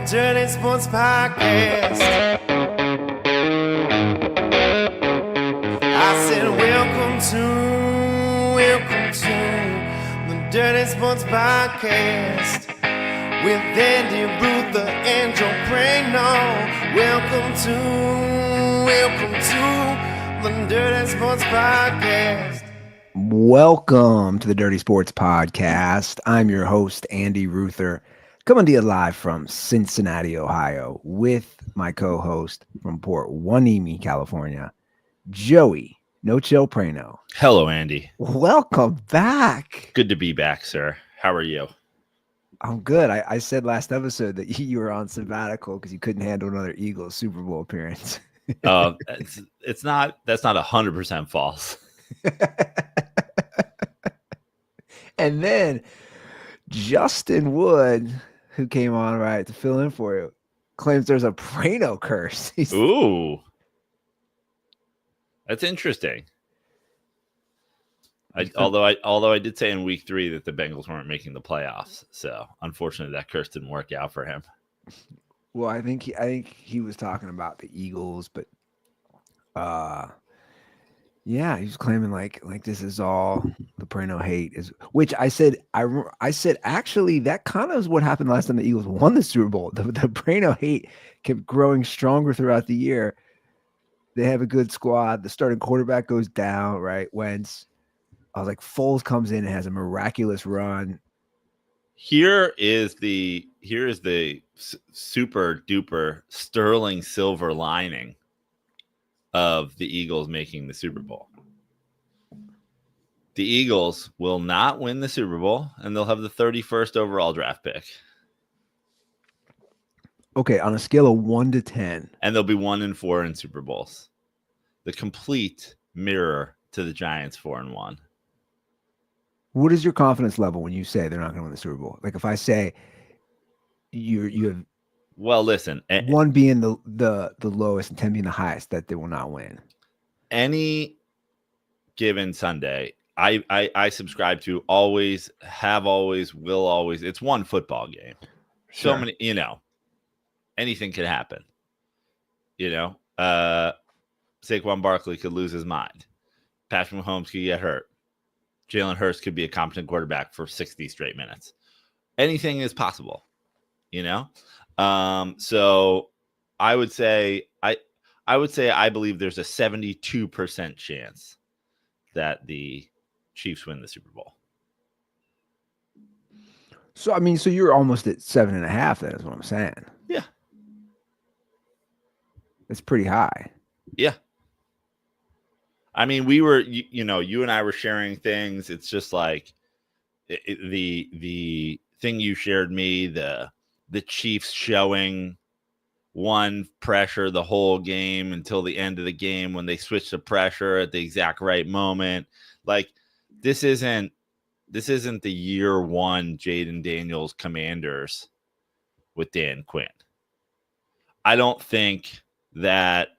Dirty Sports Podcast. I said, welcome to the Dirty Sports Podcast with Andy Ruther and Joe Prano. Welcome to the Dirty Sports Podcast. Welcome to the Dirty Sports Podcast. I'm your host, Andy Ruther, coming to you live from Cincinnati, Ohio, with my co-host from Port Hueneme, California, Joey No Chill Prano. Hello, Andy. Welcome back. Good to be back, sir. How are you? I'm good. I said last episode that you were on sabbatical because you couldn't handle another Eagles Super Bowl appearance. That's not 100% false. And then Justin Wood, who came on to fill in for you, claims there's a Prano curse. Ooh, that's interesting. Although I did say in week 3 that the Bengals weren't making the playoffs, so unfortunately that curse didn't work out for him. Well, I think he was talking about the Eagles, but yeah, he was claiming like this is all the Prano hate is, which I said actually that kind of is what happened last time the Eagles won the Super Bowl. The Prano hate kept growing stronger throughout the year. They have a good squad. The starting quarterback goes down, right? Wentz. I was like, Foles comes in and has a miraculous run. Here is the super duper sterling silver lining of the Eagles making the Super Bowl. The Eagles will not win the Super Bowl, and they'll have the 31st overall draft pick. Okay, on a scale of 1 to 10. And they'll be 1-4 in Super Bowls. The complete mirror to the Giants 4-1. What is your confidence level when you say they're not going to win the Super Bowl? Like if I say you have, well, listen, 1 being the lowest and 10 being the highest, that they will not win. Any given Sunday, I subscribe to always, have always, will always. It's one football game. Sure. So many, anything could happen. Saquon Barkley could lose his mind. Patrick Mahomes could get hurt. Jalen Hurts could be a competent quarterback for 60 straight minutes. Anything is possible, So I would say I believe there's a 72% chance that the Chiefs win the Super Bowl. So so you're almost at 7.5. Then is what I'm saying. Yeah, it's pretty high. Yeah. We were, you and I were sharing things. It's just like the thing you shared me, the Chiefs showing one pressure the whole game until the end of the game when they switched to pressure at the exact right moment. Like this isn't the year 1 Jaden Daniels Commanders with Dan Quinn. I don't think that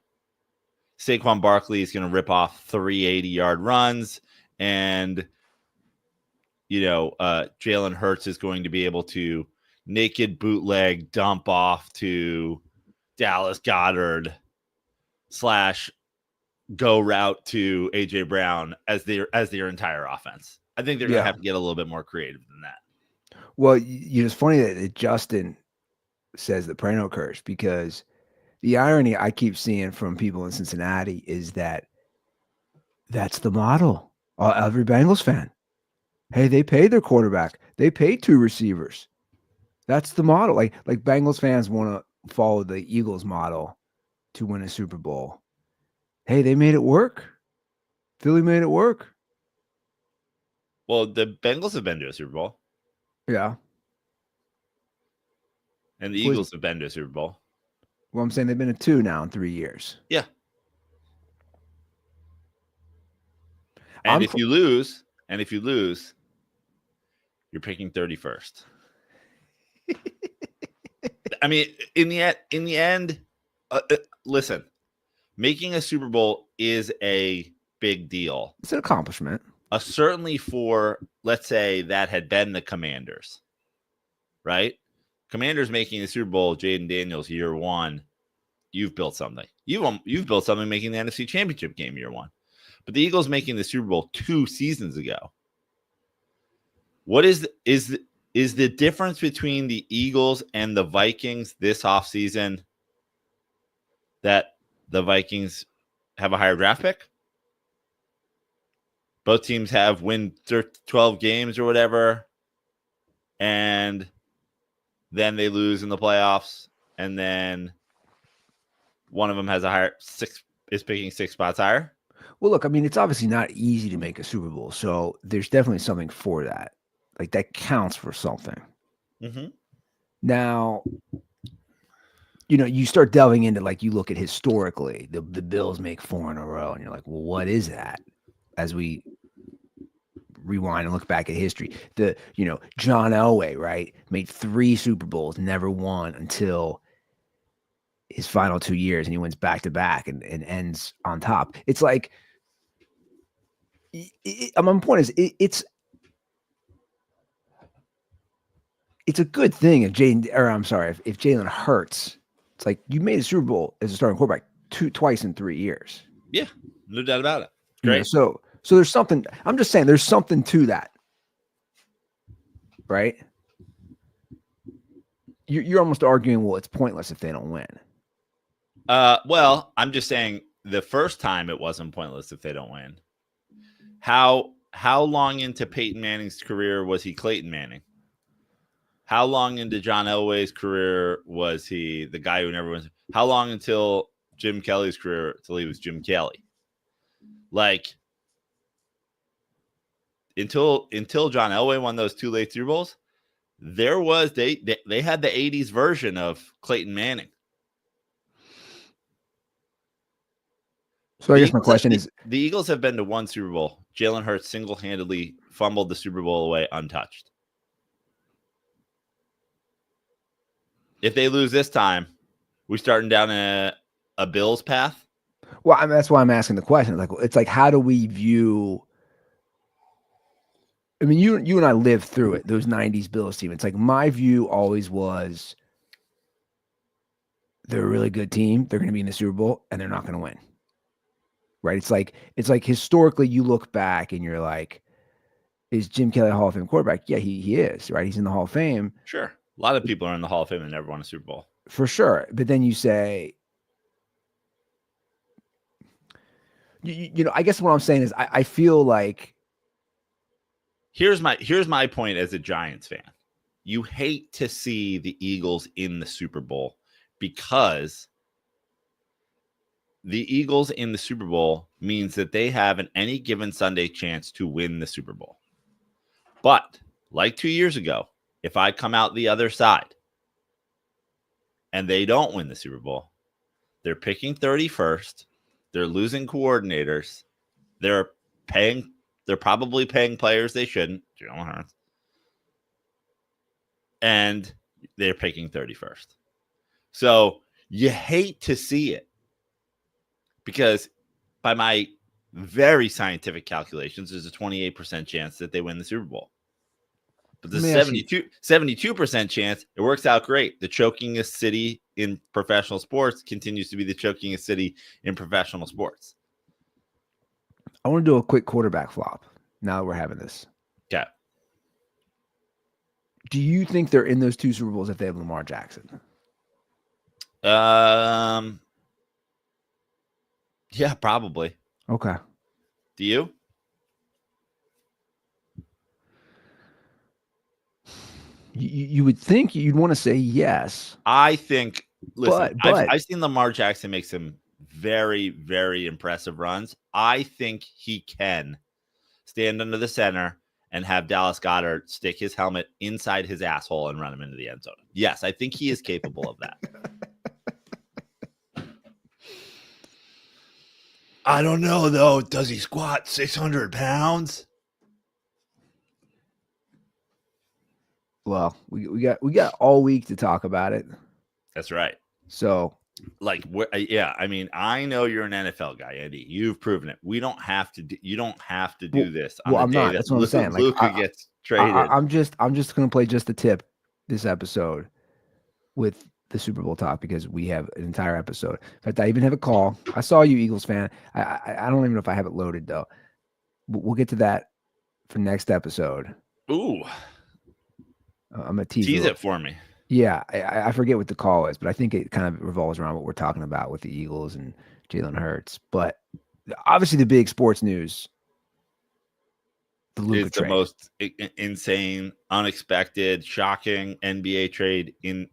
Saquon Barkley is going to rip off 3 80-yard runs, and Jalen Hurts is going to be able to naked bootleg dump off to Dallas Goedert / go route to AJ Brown as their entire offense. I think they're going to have to get a little bit more creative than that. Well, it's funny that Justin says the Prano curse, because the irony I keep seeing from people in Cincinnati is that that's the model. Every Bengals fan, hey, they paid their quarterback. They paid 2 receivers. That's the model. Like Bengals fans want to follow the Eagles model to win a Super Bowl. Hey, they made it work. Philly made it work. Well, the Bengals have been to a Super Bowl. Yeah. And the Eagles have been to a Super Bowl. Well, I'm saying they've been to 2 now in 3 years. Yeah. And if you lose, you're picking 31st. In the end, listen, making a Super Bowl is a big deal. It's an accomplishment. Certainly for, let's say, that had been the Commanders, right? Commanders making the Super Bowl, Jaden Daniels year one. You've built something. You've built something making the NFC Championship game year one. But the Eagles making the Super Bowl 2 seasons ago. What is the difference between the Eagles and the Vikings this offseason that the Vikings have a higher draft pick? Both teams have win 12 games or whatever, and then they lose in the playoffs, and then one of them has a higher is picking 6 spots higher. Well, look, I mean, it's obviously not easy to make a Super Bowl, so there's definitely something for that. Like that counts for something. Mm-hmm. Now, you start delving into, like, you look at historically, the Bills make 4 in a row, and you're like, well, what is that? As we rewind and look back at history, John Elway, right, made 3 Super Bowls, never won until his final 2 years, and he wins back to back and ends on top. It's like, my point is, it's a good thing if Jalen Hurts. It's like you made a Super Bowl as a starting quarterback twice in 3 years. Yeah, no doubt about it. Great. So there's something. I'm just saying there's something to that, right? You're almost arguing, well, it's pointless if they don't win. Well, I'm just saying the first time it wasn't pointless if they don't win. How long into Peyton Manning's career was he Clayton Manning? How long into John Elway's career was he the guy who never wins? How long until Jim Kelly's career until he was Jim Kelly? Like until John Elway won those 2 late Super Bowls, there was they had the 80s version of Clayton Manning. So I guess my question is, the Eagles have been to 1 Super Bowl. Jalen Hurts single-handedly fumbled the Super Bowl away untouched. If they lose this time, we starting down a Bills path? well, I mean, that's why I'm asking the question. Like, it's like, how do we view? I mean, you and I lived through it. Those '90s Bills team. It's like my view always was, they're a really good team. They're going to be in the Super Bowl, and they're not going to win. Right? It's like historically, you look back and you're like, is Jim Kelly a Hall of Fame quarterback? Yeah, he is. Right? He's in the Hall of Fame. Sure. A lot of people are in the Hall of Fame and never won a Super Bowl. For sure. But then you say, I guess what I'm saying is I feel like, here's my point as a Giants fan. You hate to see the Eagles in the Super Bowl because the Eagles in the Super Bowl means that they have an any given Sunday chance to win the Super Bowl. But like 2 years ago, if I come out the other side and they don't win the Super Bowl, they're picking 31st. They're losing coordinators. They're probably paying players they shouldn't. Jalen Hurts. And they're picking 31st. So you hate to see it because by my very scientific calculations, there's a 28% chance that they win the Super Bowl. But the 72% chance, it works out great. The chokingest city in professional sports continues to be the chokingest city in professional sports. I want to do a quick quarterback flop now that we're having this. Okay. Do you think they're in those 2 Super Bowls if they have Lamar Jackson? Yeah, probably. Okay. Do you? You would think you'd want to say yes. I think. Listen, but I've seen Lamar Jackson make some very, very impressive runs. I think he can stand under the center and have Dallas Goedert stick his helmet inside his asshole and run him into the end zone. Yes, I think he is capable of that. I don't know, though. Does he squat 600 pounds? Well, we got all week to talk about it. That's right. So, yeah, I mean, I know you're an NFL guy, Andy. You've proven it. We don't have to. You don't have to do this. On I'm not. That's what I'm saying. Luka gets traded. I'm just going to play just the tip this episode. with the Super Bowl talk because we have an entire episode. In fact, I even have a call. I saw you, Eagles fan. I don't even know if I have it loaded though. We'll get to that for next episode. Ooh, I'm gonna tease it for me. Yeah, I forget what the call is, but I think it kind of revolves around what we're talking about with the Eagles and Jalen Hurts. But obviously, the big sports news, the Luka It's the trade. most insane, unexpected, shocking NBA trade in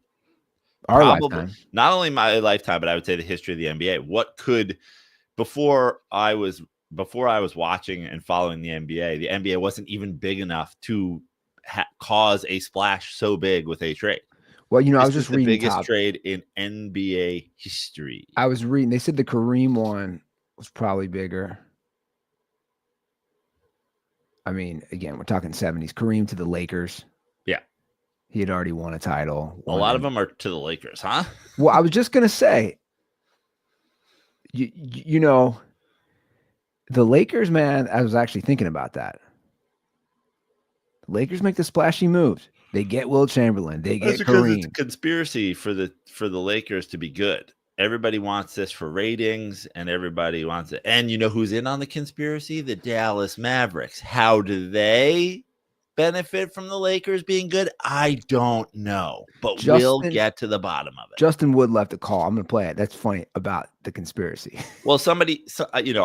Our probably lifetime. not only my lifetime, but I would say the history of the NBA. What could before I was watching and following the NBA wasn't even big enough to cause a splash so big with a trade. Well, you know, I was just reading the biggest trade in NBA history. I was reading. They said the Kareem one was probably bigger. I mean, again, we're talking 70s. Kareem to the Lakers. Yeah. He had already won a title. A lot of them are to the Lakers, huh? Well, I was just going to say, you know, the Lakers, man, I was actually thinking about that. The Lakers make the splashy moves. They get Will Chamberlain. They get Kareem. It's a conspiracy for the Lakers to be good. Everybody wants this for ratings, and everybody wants it. And you know who's in on the conspiracy? The Dallas Mavericks. How do they benefit from the Lakers being good? I don't know, but we'll get to the bottom of it. Justin Wood left a call. I'm going to play it. That's funny about the conspiracy. Well,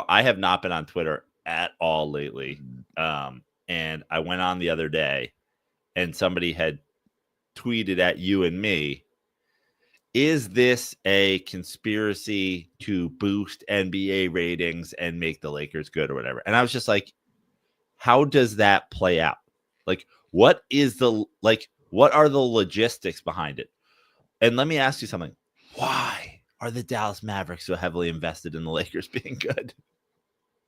I have not been on Twitter at all lately. And I went on the other day, and somebody had tweeted at you and me, is this a conspiracy to boost NBA ratings and make the Lakers good or whatever? And I was just like, how does that play out? Like, what are the logistics behind it? And let me ask you something. Why are the Dallas Mavericks so heavily invested in the Lakers being good?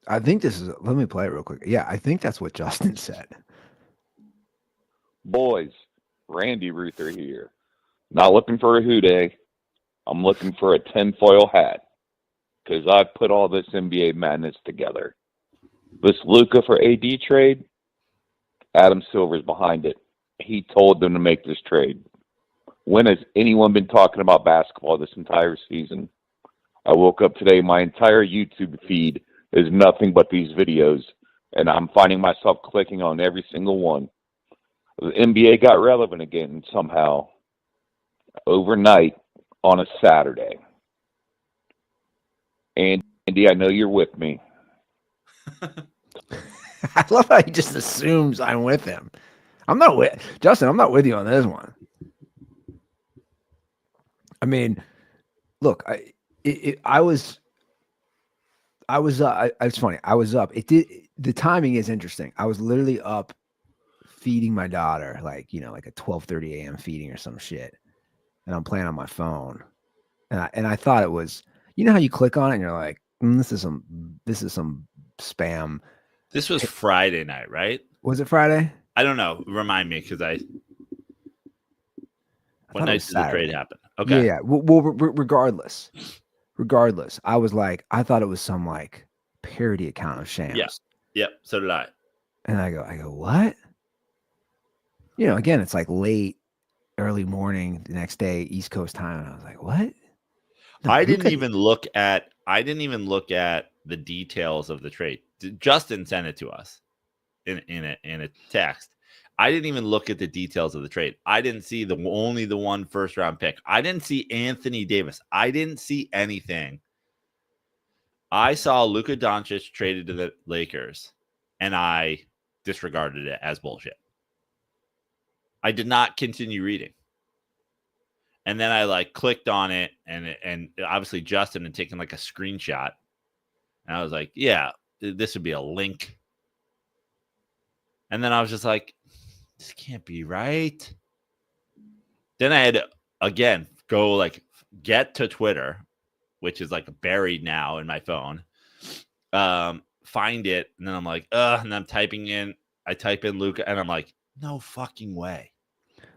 I think let me play it real quick. Yeah, I think that's what Justin said. Boys, Randy Ruther here. Not looking for a hooday. I'm looking for a tinfoil hat because I put all this NBA madness together. This Luka for AD trade, Adam Silver's behind it. He told them to make this trade. When has anyone been talking about basketball this entire season? I woke up today, my entire YouTube feed is nothing but these videos, and I'm finding myself clicking on every single one. The NBA got relevant again somehow overnight on a Saturday. And Andy, I know you're with me. I love how he just assumes I'm with him. Justin, I'm not with you on this one. I mean, look, it's funny. I was up. The timing is interesting. I was literally up feeding my daughter, like a 12:30 a.m. feeding or some shit. And I'm playing on my phone. And I thought it was, you know how you click on it and you're like, this is some spam. This was Friday night, right? Was it Friday? I don't know. Remind me, because what night did the trade happen? Okay. Yeah. Well, regardless, I was like, I thought it was some like parody account of Shams. Yeah. Yep. So did I. And I go, what? Again, it's like late, early morning, the next day, East Coast time. And I was like, what? No, I didn't even look at the details of the trade. Justin sent it to us in a text. I didn't even look at the details of the trade. I didn't see only the one first round pick. I didn't see Anthony Davis. I didn't see anything. I saw Luka Doncic traded to the Lakers, and I disregarded it as bullshit. I did not continue reading. And then I clicked on it, and obviously Justin had taken a screenshot. And I was like, yeah, this would be a link. And then I was just like, this can't be right. Then I had to, again, go get to Twitter, which is buried now in my phone. Find it. And then I'm like, and I'm I type in Luka, and I'm like, no fucking way.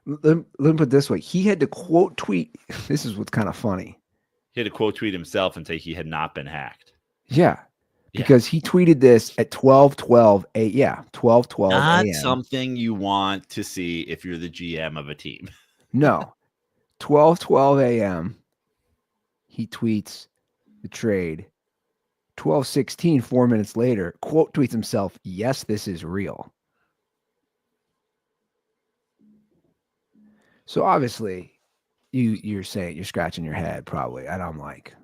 Let me put it this way. He had to quote tweet. This is what's kind of funny. He had to quote tweet himself and say he had not been hacked. Yeah. Because he tweeted this at 12:12 a.m. Not something you want to see if you're the GM of a team. No. 12:12 a.m. He tweets the trade. 12:16, 4 minutes later, quote tweets himself, "Yes, this is real." So obviously, you're saying you're scratching your head probably, and I'm like,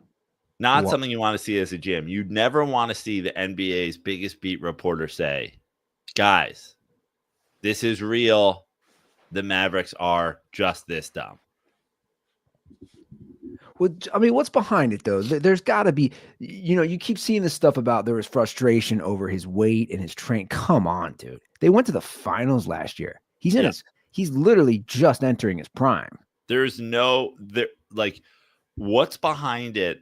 Not what? something you want to see as a GM. You'd never want to see the NBA's biggest beat reporter say, guys, this is real. The Mavericks are just this dumb. Well, I mean, what's behind it though? There's got to be, you keep seeing this stuff about there was frustration over his weight and his train. Come on, dude. They went to the finals last year. He's literally just entering his prime. There's what's behind it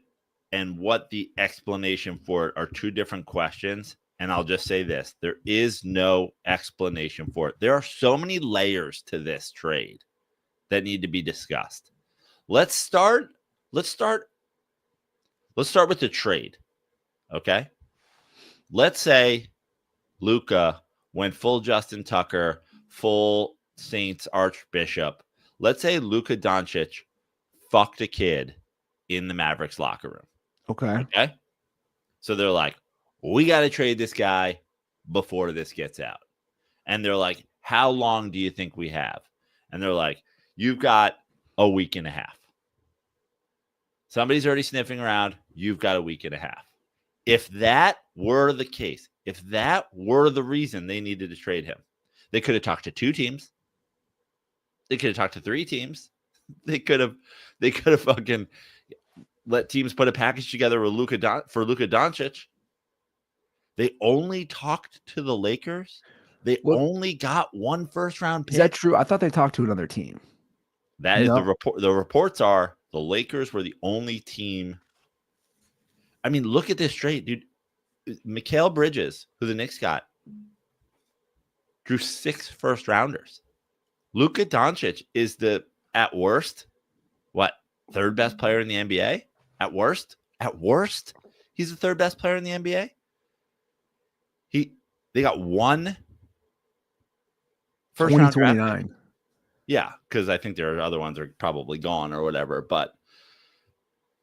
and what the explanation for it are two different questions. And I'll just say this, there is no explanation for it. There are so many layers to this trade that need to be discussed. Let's start with the trade. Okay. Let's say Luka went full Justin Tucker, full Saints Archbishop. Let's say Luka Doncic fucked a kid in the Mavericks locker room. Okay. So they're like, we got to trade this guy before this gets out. And they're like, how long do you think we have? And they're like, you've got a week and a half. Somebody's already sniffing around. You've got a week and a half. If that were the case, if that were the reason they needed to trade him, they could have talked to 2 teams. They could have talked to 3 teams. They could have fucking let teams put a package together with Luka Doncic. They only talked to the Lakers. They only got 1 first-round pick. Is that true? I thought they talked to another team. That is the report. The reports are the Lakers were the only team. I mean, look at this trade, dude. Mikal Bridges, who the Knicks got, drew 6 first-rounders. Luka Doncic is at worst, third best player in the NBA? At worst, he's the third best player in the NBA. They got 1 first-round draft pick. Yeah, because I think there are other ones that are probably gone or whatever. But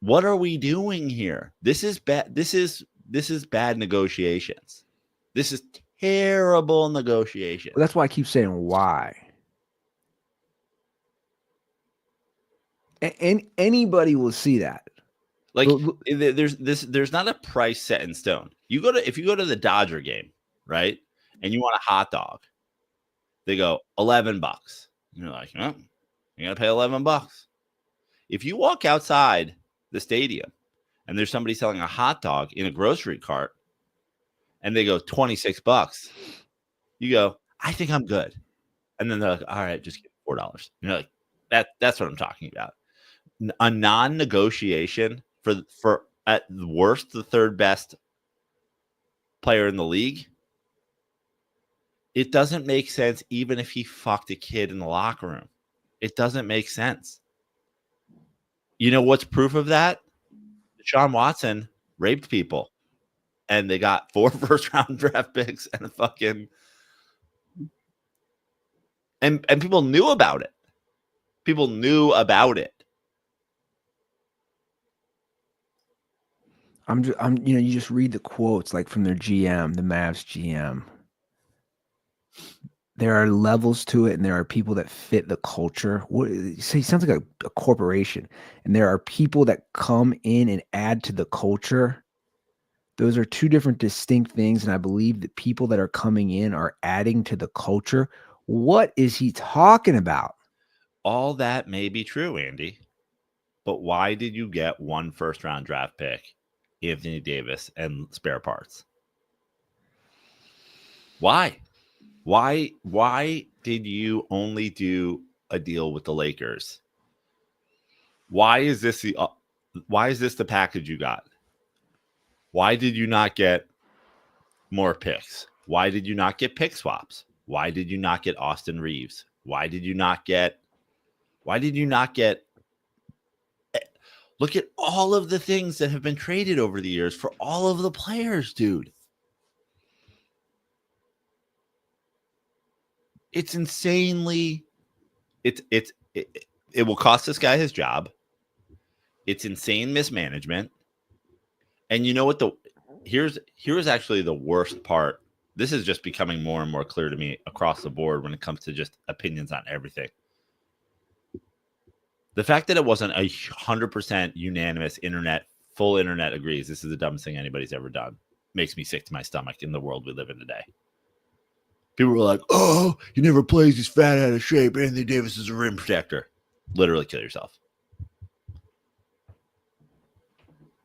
what are we doing here? This is bad. This is bad negotiations. This is terrible negotiation. Well, that's why I keep saying why. And anybody will see that. Like there's not a price set in stone. If you go to the Dodger game, right, and you want a hot dog, they go $11. You're like, oh, you gotta pay $11. If you walk outside the stadium and there's somebody selling a hot dog in a grocery cart, and they go $26, you go, I think I'm good. And then they're like, all right, just give $4. You're like, that's what I'm talking about. A non-negotiation for at worst the third best player in the league. It doesn't make sense even if he fucked a kid in the locker room. It doesn't make sense. You know what's proof of that? Deshaun Watson raped people, and they got 4 first-round draft picks and a fucking and people knew about it. People knew about it. You just read the quotes like from their GM, the Mavs GM. There are levels to it, and there are people that fit the culture. He sounds like a corporation, and there are people that come in and add to the culture. Those are 2 different distinct things, and I believe that people that are coming in are adding to the culture. What is he talking about? All that may be true, Andy, but why did you get 1 first-round draft pick, Anthony Davis, and spare parts? Why? Why did you only do a deal with the Lakers? Why is this the package you got? Why did you not get more picks? Why did you not get pick swaps? Why did you not get Austin Reeves? Why did you not get look at all of the things that have been traded over the years for all of the players, dude. It's insanely it will cost this guy his job. It's insane mismanagement. And you know what? Here's actually the worst part. This is just becoming more and more clear to me across the board when it comes to just opinions on everything. The fact that it wasn't 100% unanimous full internet agrees this is the dumbest thing anybody's ever done makes me sick to my stomach in the world we live in today. People were like, oh, he never plays. He's fat, out of shape. Anthony Davis is a rim protector. Literally kill yourself.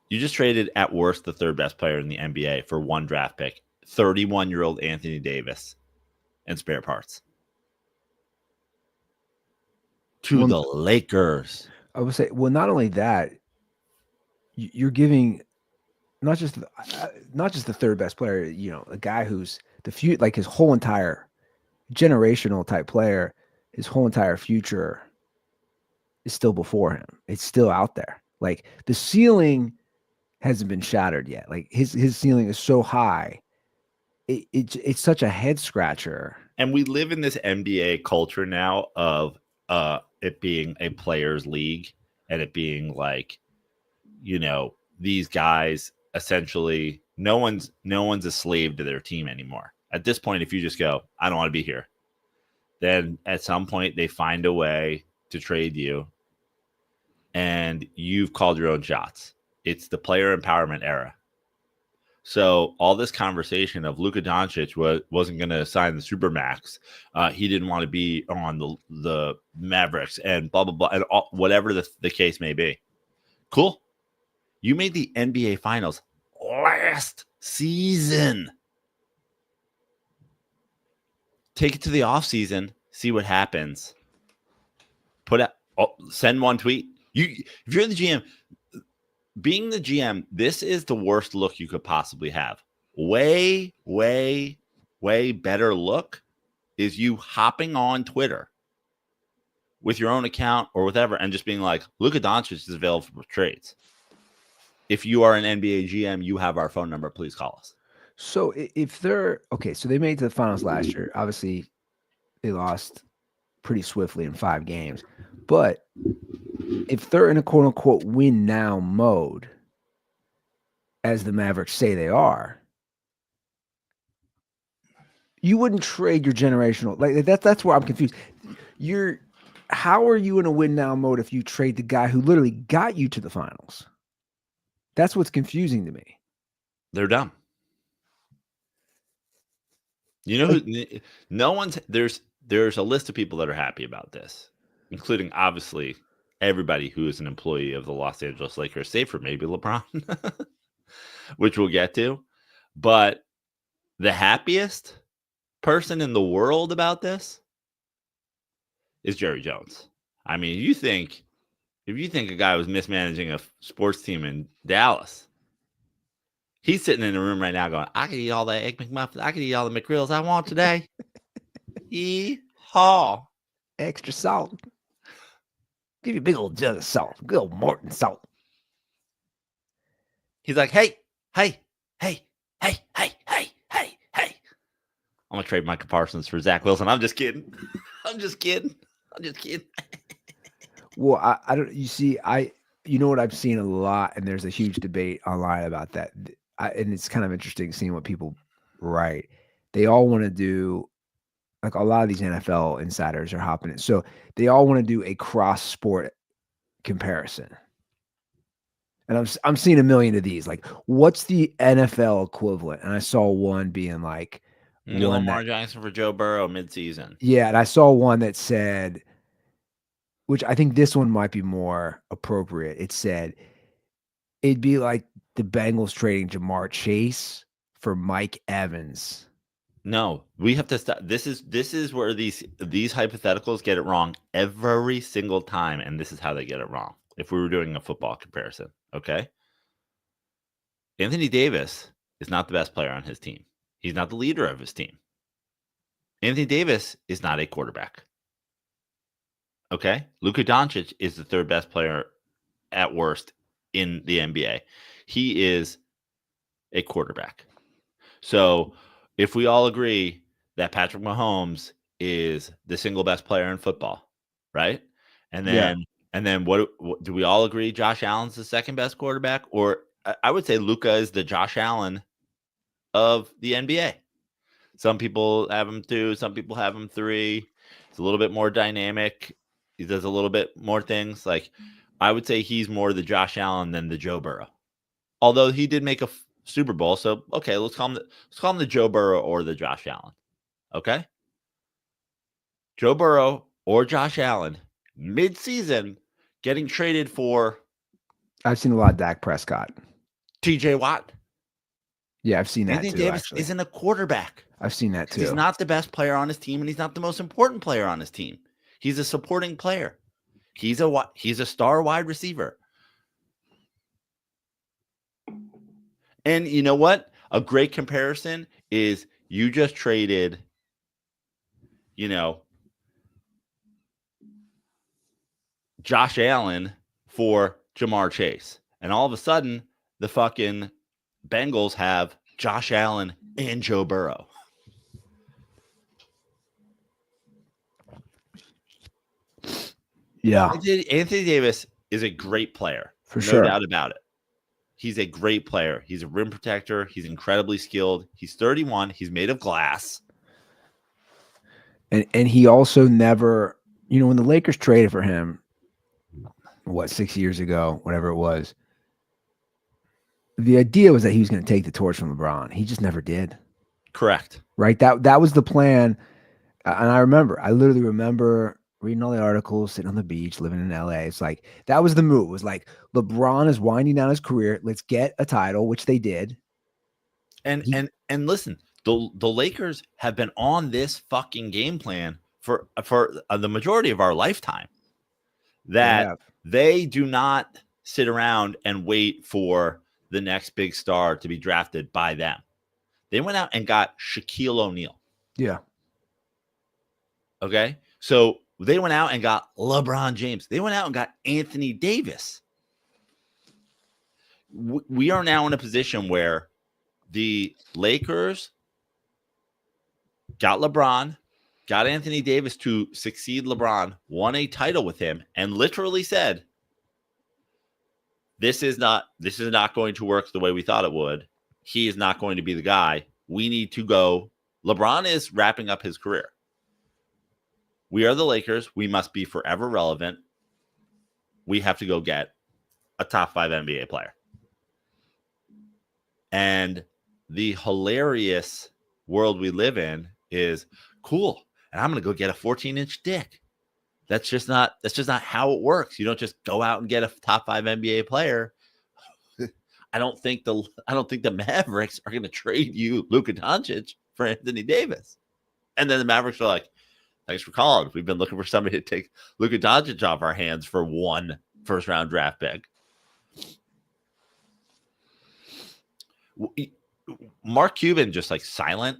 You just traded, at worst, the third best player in the NBA for one draft pick, 31-year-old Anthony Davis, and spare parts. To the Lakers. I would say, well, not only that, you're giving not just the third best player, a guy who's like his whole entire generational type player, his whole entire future is still before him. It's still out there. Like the ceiling hasn't been shattered yet. Like his ceiling is so high. It's such a head scratcher. And we live in this NBA culture now of it being a players' league and it being like, these guys essentially no one's a slave to their team anymore. At this point, if you just go, I don't want to be here, then at some point they find a way to trade you and you've called your own shots. It's the player empowerment era. So all this conversation of Luka Doncic wasn't going to sign the Supermax. He didn't want to be on the Mavericks and blah, blah, blah, and whatever the case may be. Cool. You made the NBA Finals last season. Take it to the offseason. See what happens. Send one tweet. If you're the GM, being the GM, this is the worst look you could possibly have. Way, way, way better look is you hopping on Twitter with your own account or whatever and just being like, Luka Doncic is available for trades. If you are an NBA GM, you have our phone number. Please call us. So if they're okay, so they made it to the finals last year. Obviously, they lost pretty swiftly in 5 games. But if they're in a quote unquote win now mode, as the Mavericks say they are, you wouldn't trade your generational, like that's where I'm confused. How are you in a win now mode if you trade the guy who literally got you to the finals? That's what's confusing to me. They're dumb. There's a list of people that are happy about this, including obviously everybody who is an employee of the Los Angeles Lakers, save for maybe LeBron, which we'll get to. But the happiest person in the world about this is Jerry Jones. I mean, if you think a guy was mismanaging a sports team in Dallas, he's sitting in a room right now going, I can eat all the Egg McMuffins. I can eat all the McGrills I want today. Yee-haw. Extra salt. Give you a big old jug of salt. Good old Morton salt. He's like, hey. I'm going to trade Micah Parsons for Zach Wilson. I'm just kidding. Well, I don't, you know what I've seen a lot, and there's a huge debate online about that. And it's kind of interesting seeing what people write. They all want to do, like a lot of these NFL insiders are hopping in. So they all want to do a cross sport comparison. And I'm seeing a million of these. Like, what's the NFL equivalent? And I saw one being like, Lamar Jackson for Joe Burrow midseason. Yeah, and I saw one that said, which I think this one might be more appropriate. It said it'd be like the Bengals trading Jamar Chase for Mike Evans. No, we have to stop. This is where these hypotheticals get it wrong every single time, and this is how they get it wrong. If we were doing a football comparison, okay? Anthony Davis is not the best player on his team. He's not the leader of his team. Anthony Davis is not a quarterback. Okay? Luka Doncic is the third best player at worst in the NBA. He is a quarterback. So if we all agree that Patrick Mahomes is the single best player in football, right? And then what do we all agree? Josh Allen's the second best quarterback, or I would say Luka is the Josh Allen of the NBA. Some people have him 2, some people have him 3. It's a little bit more dynamic. He does a little bit more things. Like I would say he's more the Josh Allen than the Joe Burrow. Although he did make a Super Bowl, so okay, let's call him the Joe Burrow or the Josh Allen. Okay? Joe Burrow or Josh Allen mid-season getting traded for I've seen a lot of Dak Prescott. TJ Watt. Yeah, I've seen that Anthony too. Davis Actually, isn't a quarterback. I've seen that too. He's not the best player on his team, and he's not the most important player on his team. He's a supporting player. He's a star wide receiver. And you know what? A great comparison is you just traded, Josh Allen for Jamar Chase. And all of a sudden, the fucking Bengals have Josh Allen and Joe Burrow. Yeah. Anthony Davis is a great player. For no sure. doubt about it. He's a great player. He's a rim protector. He's incredibly skilled. He's 31. He's made of glass. And he also never, when the Lakers traded for him, 6 years ago, whatever it was, the idea was that he was going to take the torch from LeBron. He just never did. Correct. Right? That was the plan. And I literally remember reading all the articles, sitting on the beach, living in LA. It's like, that was the move. It was like, LeBron is winding down his career. Let's get a title, which they did. And listen, the Lakers have been on this fucking game plan for the majority of our lifetime. That they do not sit around and wait for the next big star to be drafted by them. They went out and got Shaquille O'Neal. Yeah. Okay. So they went out and got LeBron James. They went out and got Anthony Davis. We are now in a position where the Lakers got LeBron, got Anthony Davis to succeed LeBron, won a title with him, and literally said, this is not going to work the way we thought it would. He is not going to be the guy. We need to go. LeBron is wrapping up his career. We are the Lakers. We must be forever relevant. We have to go get a top 5 NBA player. And the hilarious world we live in is cool. And I'm going to go get a 14-inch dick. That's just not how it works. You don't just go out and get a top 5 NBA player. I don't think the Mavericks are going to trade you Luka Doncic for Anthony Davis. And then the Mavericks are like, thanks for calling. We've been looking for somebody to take Luka Doncic off our hands for 1 first-round draft pick. Mark Cuban just like silent.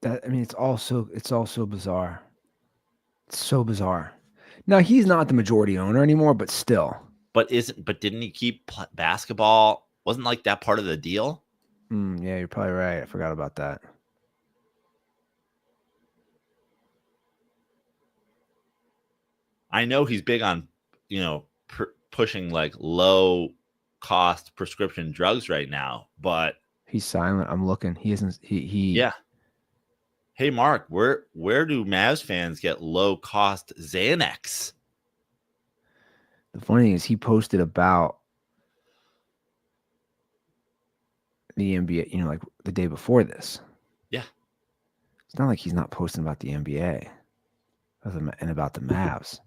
It's all so bizarre. It's so bizarre. Now he's not the majority owner anymore, but still. But didn't he keep basketball? Wasn't like that part of the deal? Yeah, you're probably right. I forgot about that. I know he's big on, pushing like low cost prescription drugs right now, but he's silent. I'm looking. He isn't. He. Yeah. Hey, Mark, where do Mavs fans get low cost Xanax? The funny thing is, he posted about the NBA. Like the day before this. Yeah. It's not like he's not posting about the NBA and about the Mavs.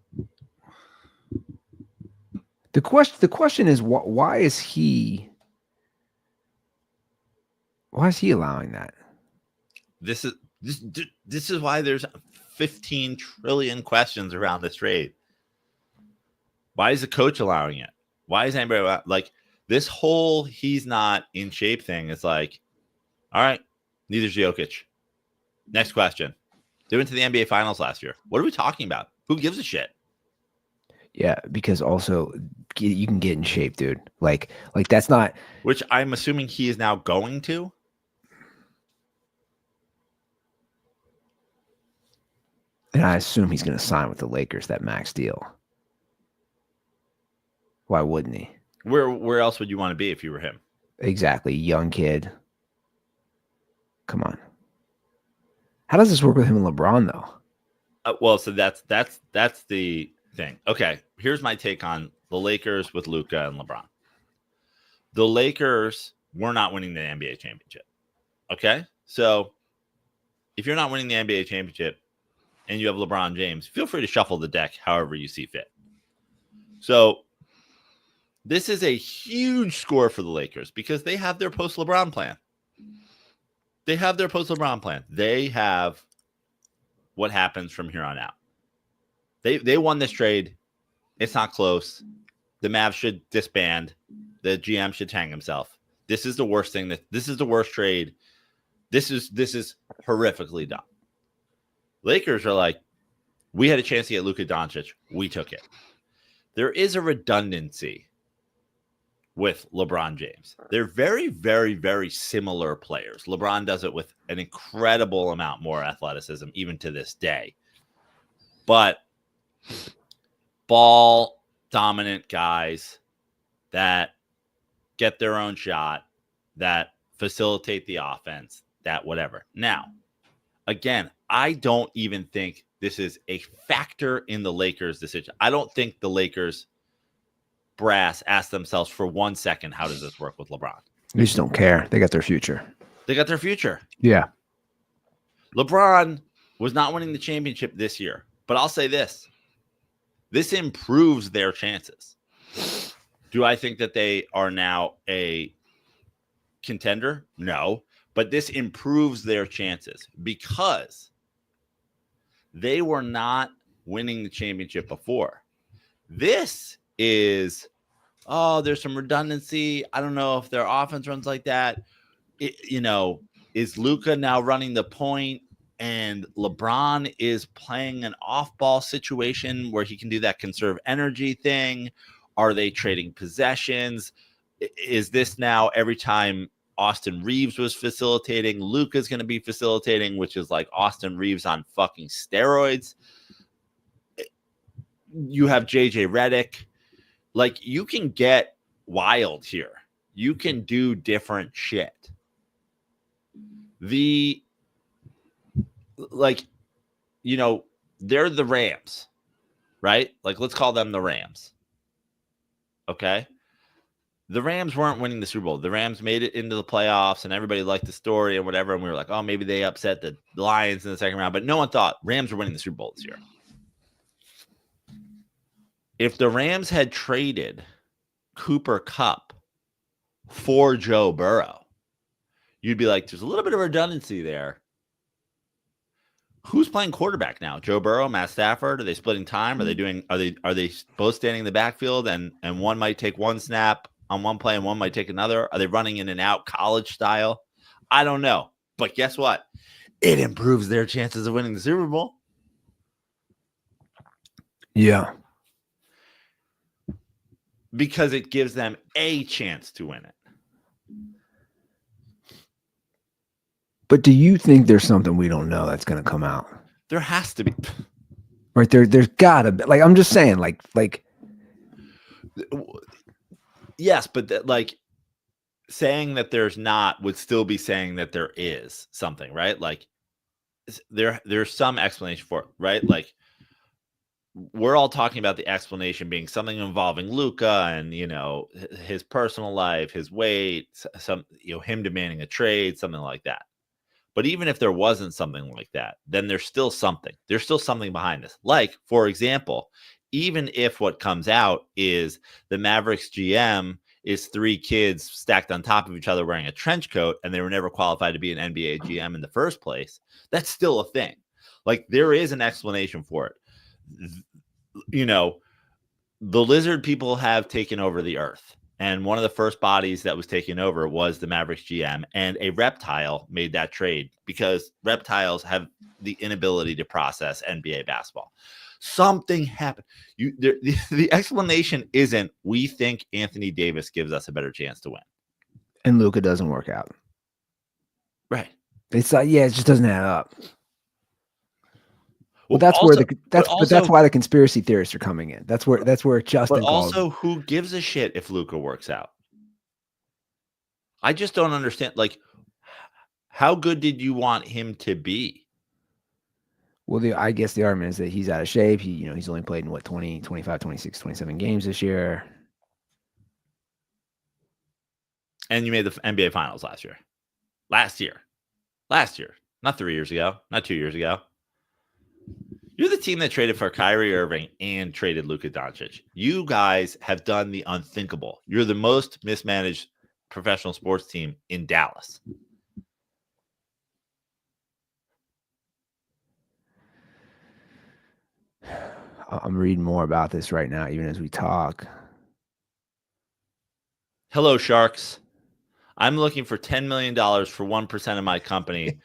The question is, why is he allowing that? This is why there's 15 trillion questions around this trade. Why is the coach allowing it? Why is anybody like this whole he's not in shape thing? It's like, all right, neither's Jokic. Next question. They went to the NBA Finals last year. What are we talking about? Who gives a shit? Yeah, because also you can get in shape, dude. Like that's not. Which I'm assuming he is now going to. And I assume he's going to sign with the Lakers, that max deal. Why wouldn't he? Where else would you want to be if you were him? Exactly. Young kid. Come on. How does this work with him and LeBron, though? Well, so that's the thing. Okay, here's my take on the Lakers with Luka and LeBron. The Lakers were not winning the NBA championship. Okay, so if you're not winning the NBA championship and you have LeBron James, feel free to shuffle the deck however you see fit. So this is a huge score for the Lakers because they have their post-LeBron plan. They have their post-LeBron plan. They have what happens from here on out. They won this trade. It's not close. The Mavs should disband. The GM should hang himself. This is the worst thing. This is the worst trade. This is horrifically dumb. Lakers are like, we had a chance to get Luka Doncic. We took it. There is a redundancy with LeBron James. They're very, very, very similar players. LeBron does it with an incredible amount more athleticism, even to this day. But ball dominant guys that get their own shot, that facilitate the offense, that whatever. Now, again, I don't even think this is a factor in the Lakers' decision. I don't think the Lakers brass asked themselves for 1 second, how does this work with LeBron? They just don't care. They got their future. They got their future. Yeah. LeBron was not winning the championship this year, but I'll say this. This improves their chances. Do I think that they are now a contender? No, but this improves their chances because they were not winning the championship before. This is, there's some redundancy. I don't know if their offense runs like that. Is Luka now running the point and LeBron is playing an off-ball situation where he can do that conserve energy thing? Are they trading possessions? Is this now every time Austin Reeves was facilitating, Luka's going to be facilitating, which is like Austin Reeves on fucking steroids? You have JJ Redick. Like, you can get wild here. You can do different shit. They're the Rams, right? Like, let's call them the Rams. Okay. The Rams weren't winning the Super Bowl. The Rams made it into the playoffs and everybody liked the story and whatever. And we were like, oh, maybe they upset the Lions in the second round, but no one thought Rams were winning the Super Bowl this year. If the Rams had traded Cooper Kupp for Joe Burrow, you'd be like, there's a little bit of redundancy there. Who's playing quarterback now? Joe Burrow, Matt Stafford? Are they splitting time? Are they both standing in the backfield and one might take one snap on one play and one might take another? Are they running in and out college style? I don't know. But guess what? It improves their chances of winning the Super Bowl. Yeah. Because it gives them a chance to win it. But do you think there's something we don't know that's going to come out? There has to be. Right there. There's got to be. Like, I'm just saying, like. Yes, but saying that there's not would still be saying that there is something, right? Like, there's some explanation for it, right? Like, we're all talking about the explanation being something involving Luka and, his personal life, his weight, him demanding a trade, something like that. But even if there wasn't something like that, then there's still something. There's still something behind this. Like, for example, even if what comes out is the Mavericks GM is 3 kids stacked on top of each other wearing a trench coat and they were never qualified to be an NBA GM in the first place, that's still a thing. Like, there is an explanation for it. The lizard people have taken over the earth. And one of the first bodies that was taken over was the Mavericks GM, and a reptile made that trade because reptiles have the inability to process NBA basketball. Something happened. The explanation isn't we think Anthony Davis gives us a better chance to win. And Luka doesn't work out. Right. It's like, it just doesn't add up. Well, that's also, where that's why the conspiracy theorists are coming in. That's where Justin But calls. also, who gives a shit if Luka works out? I just don't understand. Like, how good did you want him to be? Well, I guess the argument is that he's out of shape. He's only played in what 20, 25, 26, 27 games this year. And you made the NBA Finals last year. Last year. Not 3 years ago. Not 2 years ago. You're the team that traded for Kyrie Irving and traded Luka Doncic. You guys have done the unthinkable. You're the most mismanaged professional sports team in Dallas. I'm reading more about this right now, even as we talk. Hello, Sharks. I'm looking for $10 million for 1% of my company,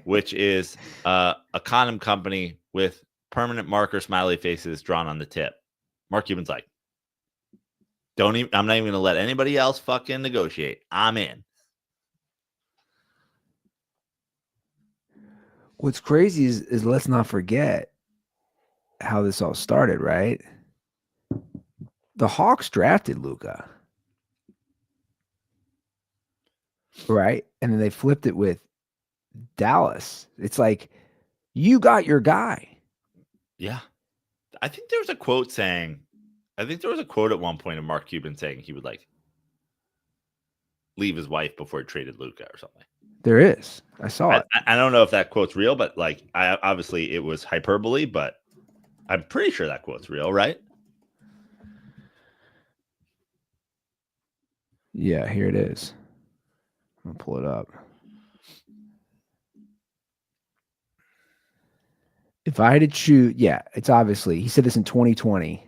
which is a condom company with permanent marker smiley faces drawn on the tip. Mark Cuban's like, I'm not even going to let anybody else fucking negotiate. I'm in. What's crazy is let's not forget how this all started, right? The Hawks drafted Luka, right? And then they flipped it with Dallas. It's like, you got your guy. Yeah. I think there was a quote at one point of Mark Cuban saying he would like leave his wife before he traded Luka or something. There is. I saw it. I don't know if that quote's real, but like obviously it was hyperbole, but I'm pretty sure that quote's real, right? Yeah, here it is. I'm gonna pull it up. If I had to choose, yeah, it's obviously, he said this in 2020.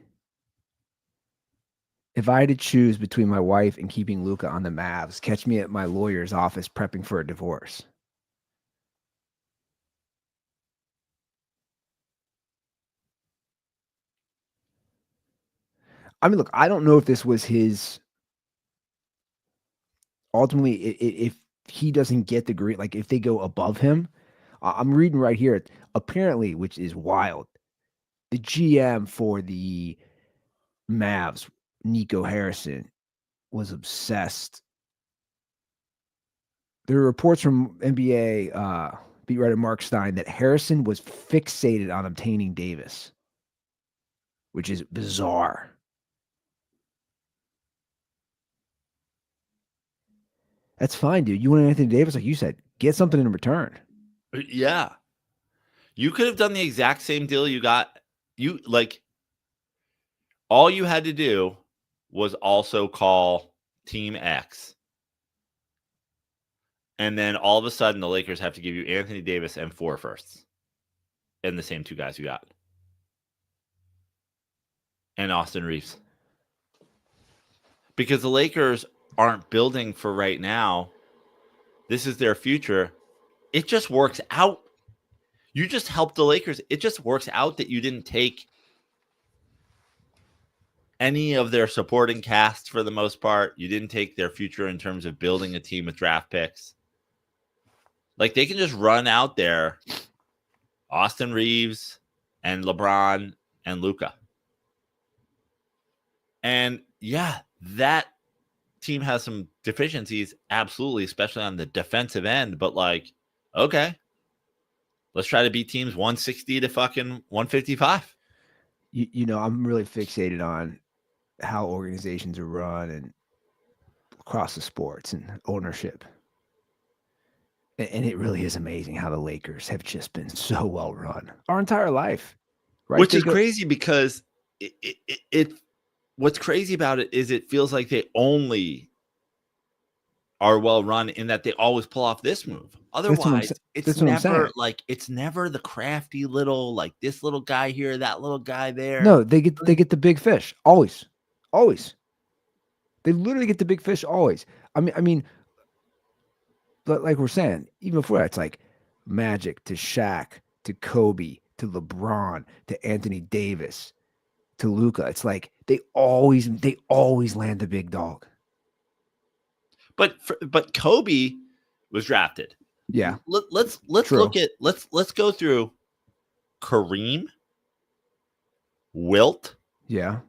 If I had to choose between my wife and keeping Luka on the Mavs, catch me at my lawyer's office prepping for a divorce. I mean, look, I don't know if this was his. Ultimately, if he doesn't get the green, like if they go above him, I'm reading right here. Apparently, which is wild, the GM for the Mavs, Nico Harrison, was obsessed. There are reports from NBA beat writer Mark Stein that Harrison was fixated on obtaining Davis, which is bizarre. That's fine, dude. You want Anthony Davis, like you said, get something in return. Yeah. You could have done the exact same deal you got. You like all you had to do was also call Team X. And then all of a sudden the Lakers have to give you Anthony Davis and 4 firsts. And the same 2 guys you got. And Austin Reeves. Because the Lakers aren't building for right now. This is their future. It just works out. You just helped the Lakers. It just works out that you didn't take any of their supporting cast for the most part. You didn't take their future in terms of building a team with draft picks. Like they can just run out there, Austin Reeves and LeBron and Luka. And yeah, that team has some deficiencies, absolutely, especially on the defensive end. But like, okay, let's try to beat teams 160 to fucking 155. You know, I'm really fixated on how organizations are run and across the sports and ownership. And it really is amazing how the Lakers have just been so well run our entire life. Right? Which is crazy because it what's crazy about it is it feels like they only are well run in that they always pull off this move. Otherwise, it's never like it's never the crafty little like this little guy here, that little guy there. No, they get the big fish always. They literally get the big fish always. I mean, but like we're saying, even before that, it's like Magic to Shaq to Kobe to LeBron to Anthony Davis to Luka. It's like they always land the big dog. But Kobe was drafted. Yeah. Let's look at let's go through Kareem, Wilt, Yeah.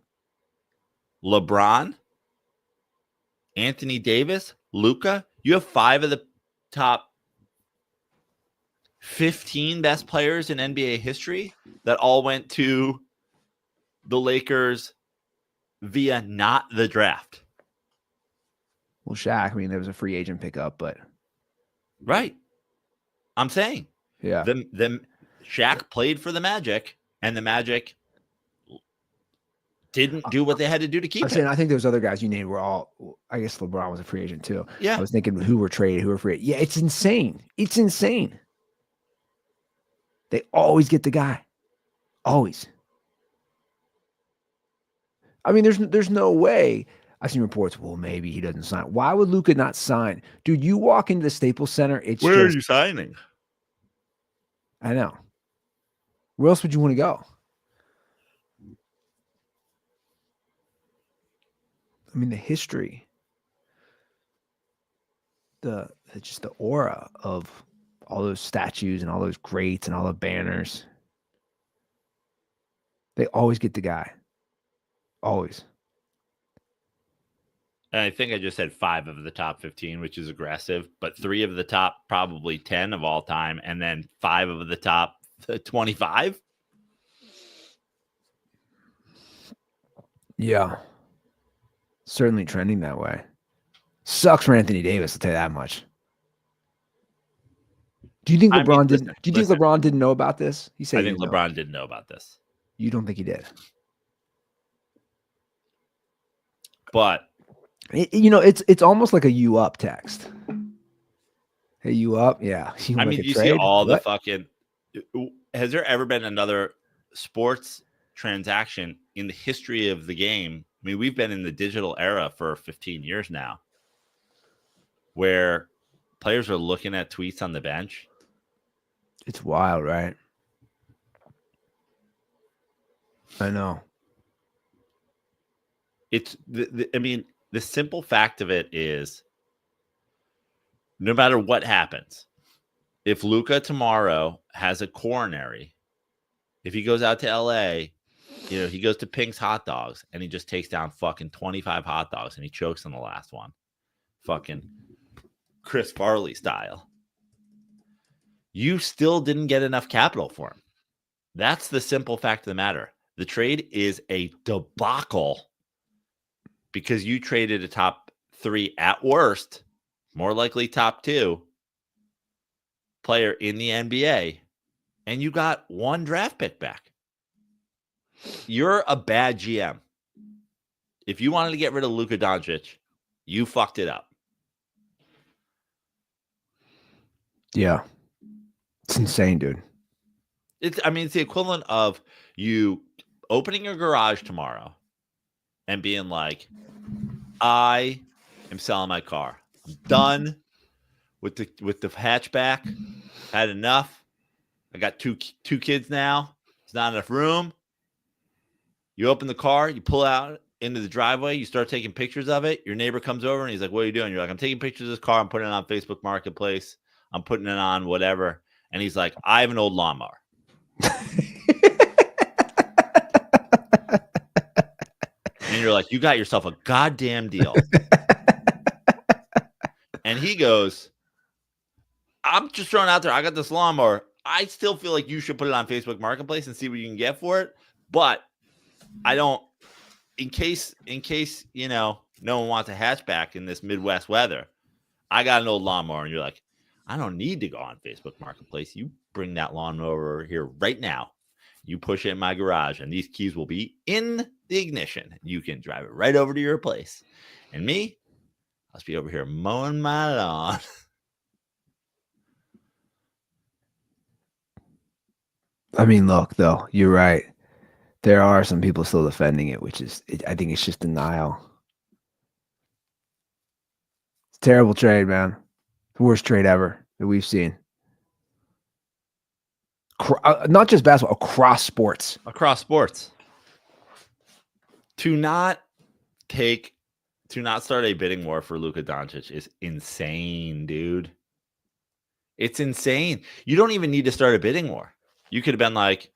LeBron, Anthony Davis, Luka. You have 5 of the top 15 best players in NBA history that all went to the Lakers via not the draft. Well, Shaq, I mean, there was a free agent pickup, but Right. I'm saying. yeah. Them Shaq played for the Magic, and the Magic didn't do what they had to do to keep I'm saying him. I think those other guys you named were all. I guess LeBron was a free agent too. Yeah. I was thinking who were traded, who were free. Yeah, it's insane. It's insane. They always get the guy. Always. I mean, there's no way. I've seen reports. Well, maybe he doesn't sign. Why would Luka not sign, dude? You walk into the Staples Center. It's Where just, are you signing? I know. Where else would you want to go? I mean, the history, just the aura of all those statues and all those greats and all the banners. They always get the guy. Always. And I think I just said 5 of the top 15, which is aggressive, but 3 of the top probably 10 of all time, and then 5 of the top 25. Yeah. Certainly trending that way. Sucks for Anthony Davis, I'll tell you that much. Do you think LeBron didn't? Do you think LeBron didn't know about this? He said I think LeBron didn't know about this. You don't think he did? But it's almost like a "you up" text. Hey, you up? Yeah. I mean, you see all the fucking. Has there ever been another sports transaction in the history of the game? I mean, we've been in the digital era for 15 years now, where players are looking at tweets on the bench. It's wild, right? I know. It's I mean, the simple fact of it is, no matter what happens, if Luka tomorrow has a coronary, if he goes out to LA, he goes to Pink's Hot Dogs and he just takes down fucking 25 hot dogs and he chokes on the last one. Fucking Chris Farley style. You still didn't get enough capital for him. That's the simple fact of the matter. The trade is a debacle because you traded a top 3 at worst, more likely top 2 player in the NBA, and you got 1 draft pick back. You're a bad GM. If you wanted to get rid of Luka Doncic, you fucked it up. Yeah. It's insane, dude. It's the equivalent of you opening your garage tomorrow and being like, I am selling my car. I'm done with the hatchback. Had enough. I got two kids now. There's not enough room. You open the car, you pull out into the driveway, you start taking pictures of it. Your neighbor comes over and he's like, what are you doing? You're like, I'm taking pictures of this car. I'm putting it on Facebook Marketplace. I'm putting it on whatever. And he's like, I have an old lawnmower. And you're like, you got yourself a goddamn deal. And he goes, I'm just throwing out there, I got this lawnmower. I still feel like you should put it on Facebook Marketplace and see what you can get for it. But I don't, in case, no one wants a hatchback in this Midwest weather, I got an old lawnmower. And you're like, I don't need to go on Facebook Marketplace. You bring that lawnmower over here right now. You push it in my garage and these keys will be in the ignition. You can drive it right over to your place. And me, I'll just be over here mowing my lawn. I mean, look, though, you're right. There are some people still defending it, which is, I think it's just denial. It's a terrible trade, man. The worst trade ever that we've seen. Not just basketball, across sports. Across sports. To not start a bidding war for Luka Doncic is insane, dude. It's insane. You don't even need to start a bidding war. You could have been like,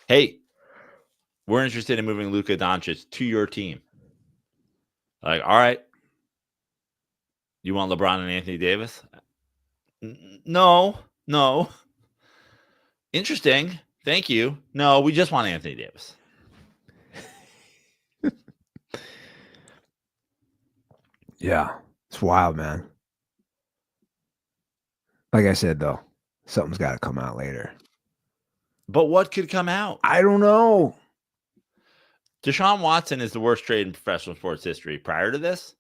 Hey, we're interested in moving Luka Doncic to your team. Like, all right. You want LeBron and Anthony Davis? No. Interesting. Thank you. No, we just want Anthony Davis. Yeah. It's wild, man. Like I said, though, something's got to come out later. But what could come out? I don't know. Deshaun Watson is the worst trade in professional sports history. Prior to this,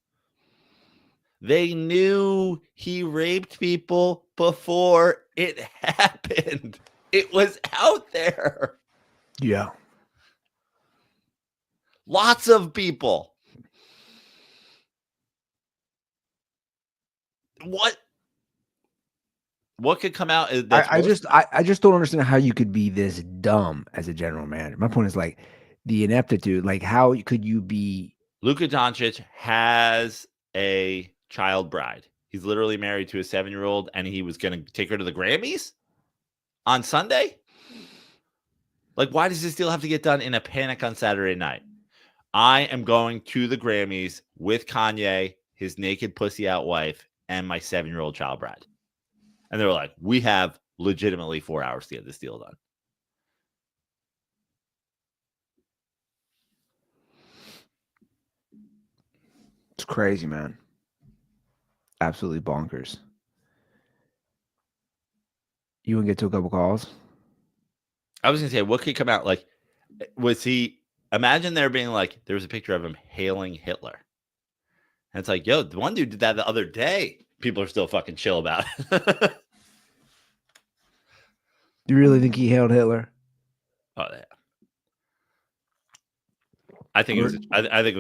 they knew he raped people before it happened. It was out there. Yeah. Lots of people. What could come out? I just don't understand how you could be this dumb as a general manager. My point is like the ineptitude. Like, how could you be? Luka Doncic has a child bride. He's literally married to a 7-year-old, and he was going to take her to the Grammys on Sunday. Like, why does this deal have to get done in a panic on Saturday night? I am going to the Grammys with Kanye, his naked pussy out wife, and my 7-year-old child bride. And they were like, we have legitimately 4 hours to get this deal done. It's crazy, man. Absolutely bonkers. You want to get to a couple calls? I was going to say, what could come out? Like, was he, imagine there being like, there was a picture of him hailing Hitler. And it's like, yo, the one dude did that the other day. People are still fucking chill about it. Do you really think he hailed Hitler? Oh, yeah. I think it was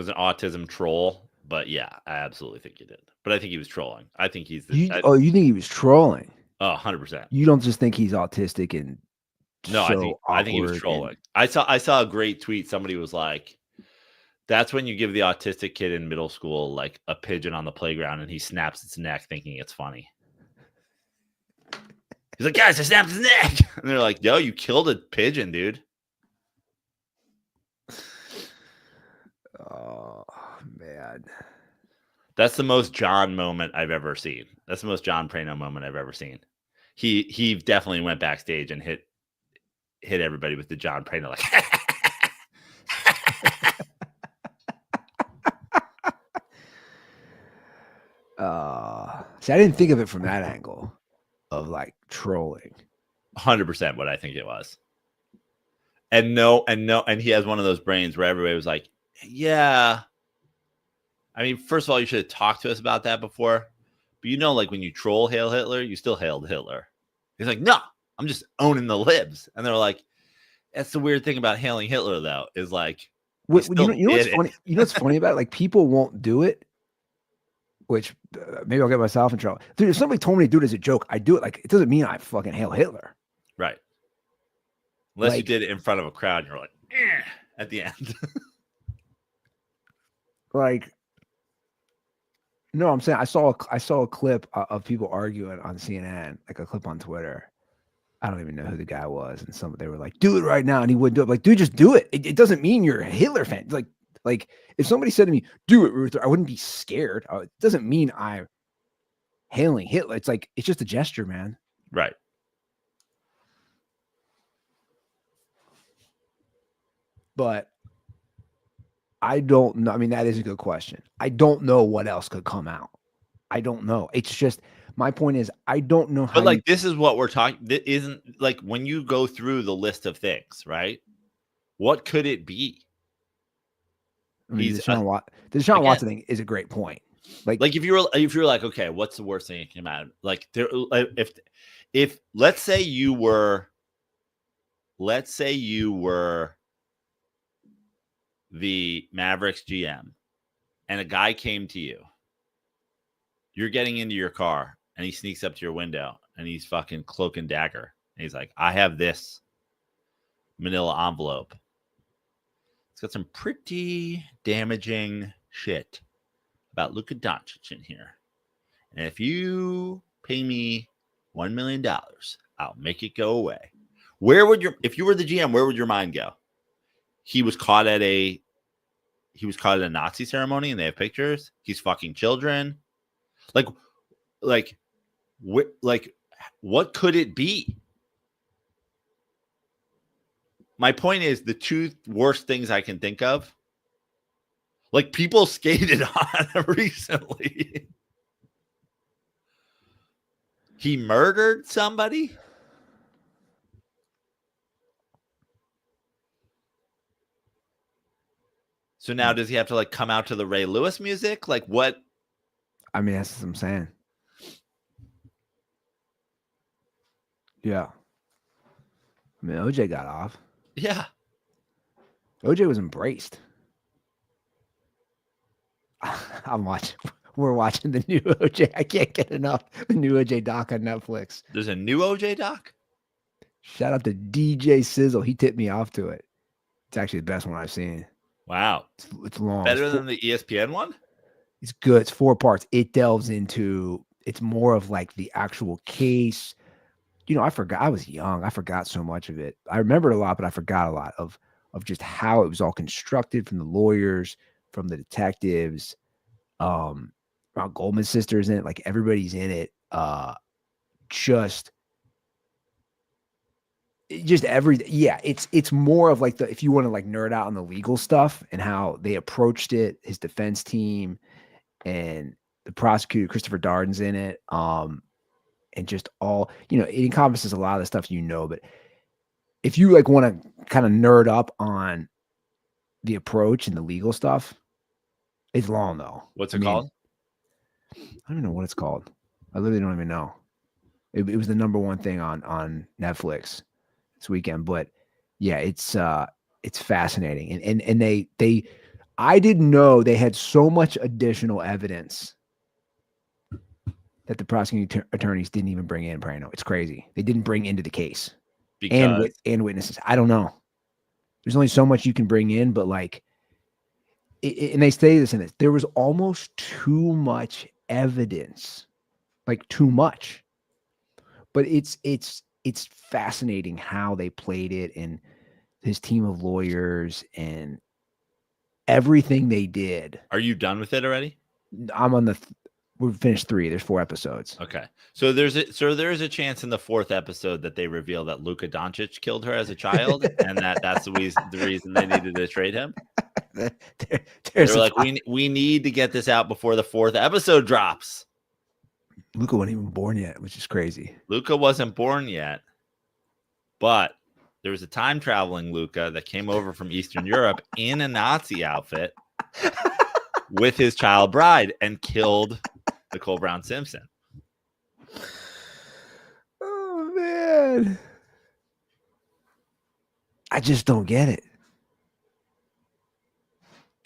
an autism troll, but yeah, I absolutely think he did. But I think he was trolling. I think he's you think he was trolling? Oh, 100%. You don't just think he's autistic and no, I think he was trolling. I saw a great tweet. Somebody was like, that's when you give the autistic kid in middle school like a pigeon on the playground and he snaps its neck thinking it's funny. He's like, guys, I snapped his neck. And they're like, yo, you killed a pigeon, dude. Oh, man. That's the most John moment I've ever seen. That's the most John Prano moment I've ever seen. He definitely went backstage and hit everybody with the John Prano like. See, I didn't think of it from that angle of like trolling. 100% what I think it was. And he has one of those brains where everybody was like, yeah. I mean, first of all, you should have talked to us about that before. But like when you troll Hail Hitler, you still hailed Hitler. He's like, no, I'm just owning the libs. And they're like, that's the weird thing about hailing Hitler, though, is like, you know what's funny? You know what's funny about it? Like, people won't do it, which maybe I'll get myself in trouble. Dude, if somebody told me to do it as a joke, I do it. Like, it doesn't mean I fucking hail Hitler. Right. Unless like, you did it in front of a crowd and you're like, at the end. Like, no, I'm saying I saw a clip of people arguing on CNN, like a clip on Twitter. I don't even know who the guy was, and they were like, "Do it right now," and he wouldn't do it. Like, dude, just do it. It doesn't mean you're a Hitler fan. Like if somebody said to me, "Do it, Ruther," I wouldn't be scared. It doesn't mean I'm hailing Hitler. It's like it's just a gesture, man. Right. But I don't know. I mean, that is a good question. I don't know what else could come out. I don't know. It's just my point is I don't know how. But this is what we're talking. That isn't like when you go through the list of things, right? What could it be? I mean, the Deshaun Watson thing is a great point. Like if you're like, okay, what's the worst thing that came out? Like there, if let's say you were the Mavericks GM and a guy came to you, you're getting into your car and he sneaks up to your window and he's fucking cloak and dagger. And he's like, I have this manila envelope. It's got some pretty damaging shit about Luka Doncic in here. And if you pay me $1 million, I'll make it go away. if you were the GM, where would your mind go? He was caught at a Nazi ceremony and they have pictures. He's fucking children. Like what could it be? My point is the two worst things I can think of. Like people skated on him recently. He murdered somebody. So now does he have to like come out to the Ray Lewis music? Like what? I mean, that's what I'm saying. Yeah. I mean, OJ got off. Yeah. OJ was embraced. We're watching the new OJ. I can't get enough. The new OJ doc on Netflix. There's a new OJ doc? Shout out to DJ Sizzle. He tipped me off to it. It's actually the best one I've seen. Wow. It's long. Better than the ESPN one? It's good. It's 4 parts. It delves into, it's more of like the actual case. You know, I forgot. I was young. I forgot so much of it. I remembered a lot, but I forgot a lot of just how it was all constructed from the lawyers, from the detectives, Goldman sisters in it. Like everybody's in it. Just it's more of like if you want to like nerd out on the legal stuff and how they approached it, his defense team and the prosecutor, Christopher Darden's in it. And just all, you know, it encompasses a lot of the stuff, but if you like want to kind of nerd up on the approach and the legal stuff, it's long though. What's it called? I don't even know what it's called. I literally don't even know. It was the #1 thing on Netflix this weekend, but yeah, it's fascinating. And they I didn't know they had so much additional evidence that the prosecuting attorneys didn't even bring in Prano. It's crazy. They didn't bring into the case and witnesses. I don't know. There's only so much you can bring in, but like, and they say this in this, there was almost too much evidence, like too much. But it's fascinating how they played it and his team of lawyers and everything they did. Are you done with it already? I'm on we've finished 3. There's 4 episodes. Okay. So there's a chance in the 4th episode that they reveal that Luka Doncic killed her as a child and that's the reason they needed to trade him. They're like, we need to get this out before the 4th episode drops. Luka wasn't even born yet, which is crazy. Luka wasn't born yet, but there was a time traveling Luka that came over from Eastern Europe in a Nazi outfit with his child bride and killed Nicole Brown Simpson. Oh man, I just don't get it.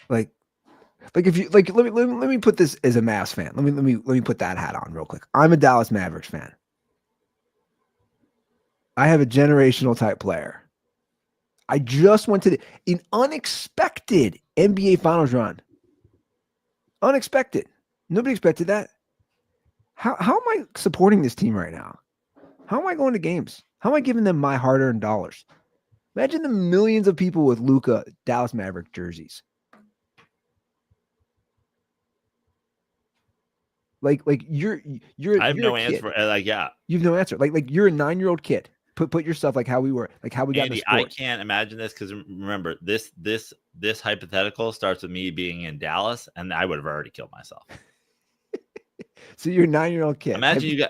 Like if you like, let me put this as a Mavs fan. Let me put that hat on real quick. I'm a Dallas Mavericks fan. I have a generational type player. I just went to an unexpected NBA Finals run. Unexpected. Nobody expected that. How am I supporting this team right now? How am I going to games? How am I giving them my hard-earned dollars? Imagine the millions of people with Luka Dallas Maverick jerseys. Like you're I have you're no answer for yeah. You have no answer. Like you're a 9-year-old kid. Put yourself like how we were, like how we got Andy, in the sport. I can't imagine this because remember this hypothetical starts with me being in Dallas, and I would have already killed myself. So you're a 9-year-old kid. Imagine you're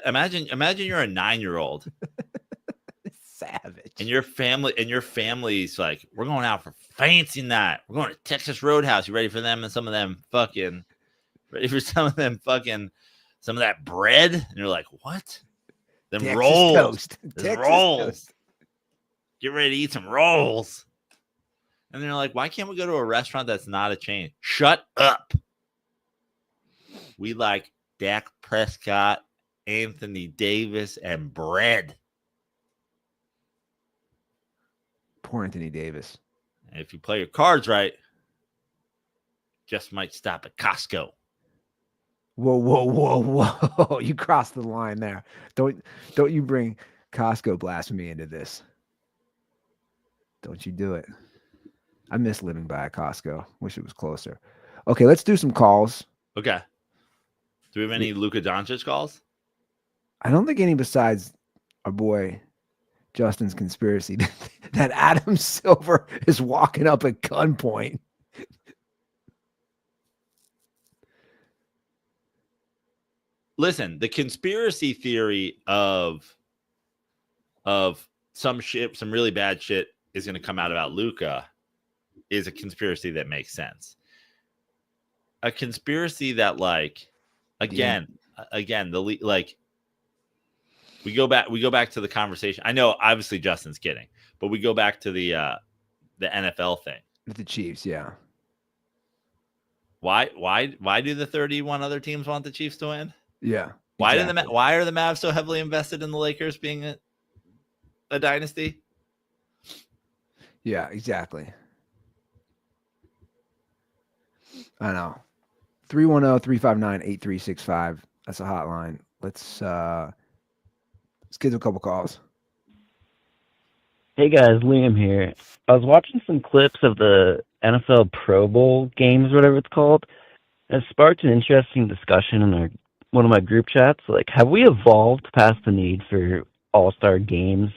a 9-year-old. Savage. And your family's like, we're going out for fancy night. We're going to Texas Roadhouse. You ready for them? And some of them fucking ready for some of that bread? And you're like, what? Them Texas rolls. Toast. There's rolls. Toast. Get ready to eat some rolls. And they're like, why can't we go to a restaurant that's not a chain? Shut up. We like Dak Prescott, Anthony Davis, and bread. Poor Anthony Davis. And if you play your cards right, just might stop at Costco. Whoa. You crossed the line there. Don't you bring Costco blasphemy into this. Don't you do it. I miss living by a Costco. Wish it was closer. Okay, let's do some calls. Okay. Do we have any Luka Doncic calls? I don't think any besides our boy Justin's conspiracy that Adam Silver is walking up at gunpoint. Listen, the conspiracy theory of some really bad shit is going to come out about Luka is a conspiracy that makes sense. A conspiracy that, like, again, like, we go back to the conversation. I know, obviously, Justin's kidding, but we go back to the NFL thing with the Chiefs. Yeah. Why do the 31 other teams want the Chiefs to win? Yeah. Why exactly. why are the Mavs so heavily invested in the Lakers being a dynasty? Yeah, exactly. I know. 310-359-8365. That's a hotline. Let's get to a couple calls. Hey guys, Liam here. I was watching some clips of the NFL Pro Bowl games, whatever it's called. It sparked an interesting discussion in one of my group chats. Like, have we evolved past the need for all-star games?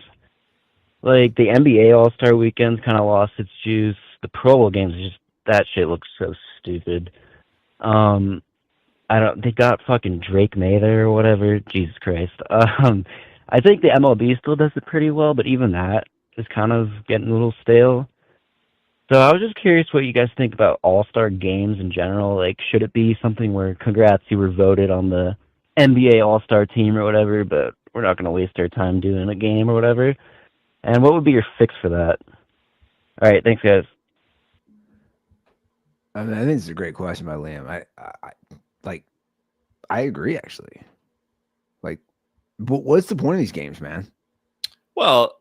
Like, the NBA All-Star Weekend kind of lost its juice. The Pro Bowl games, that shit looks so stupid. They got fucking Drake May there or whatever. Jesus Christ. I think the MLB still does it pretty well, but even that is kind of getting a little stale. So I was just curious what you guys think about all-star games in general. Like, should it be something where, congrats, you were voted on the NBA all-star team or whatever, but we're not going to waste our time doing a game or whatever? And what would be your fix for that? All right, thanks, guys. I mean, I think it's a great question by Liam. I agree, actually. Like, but what's the point of these games, man? Well,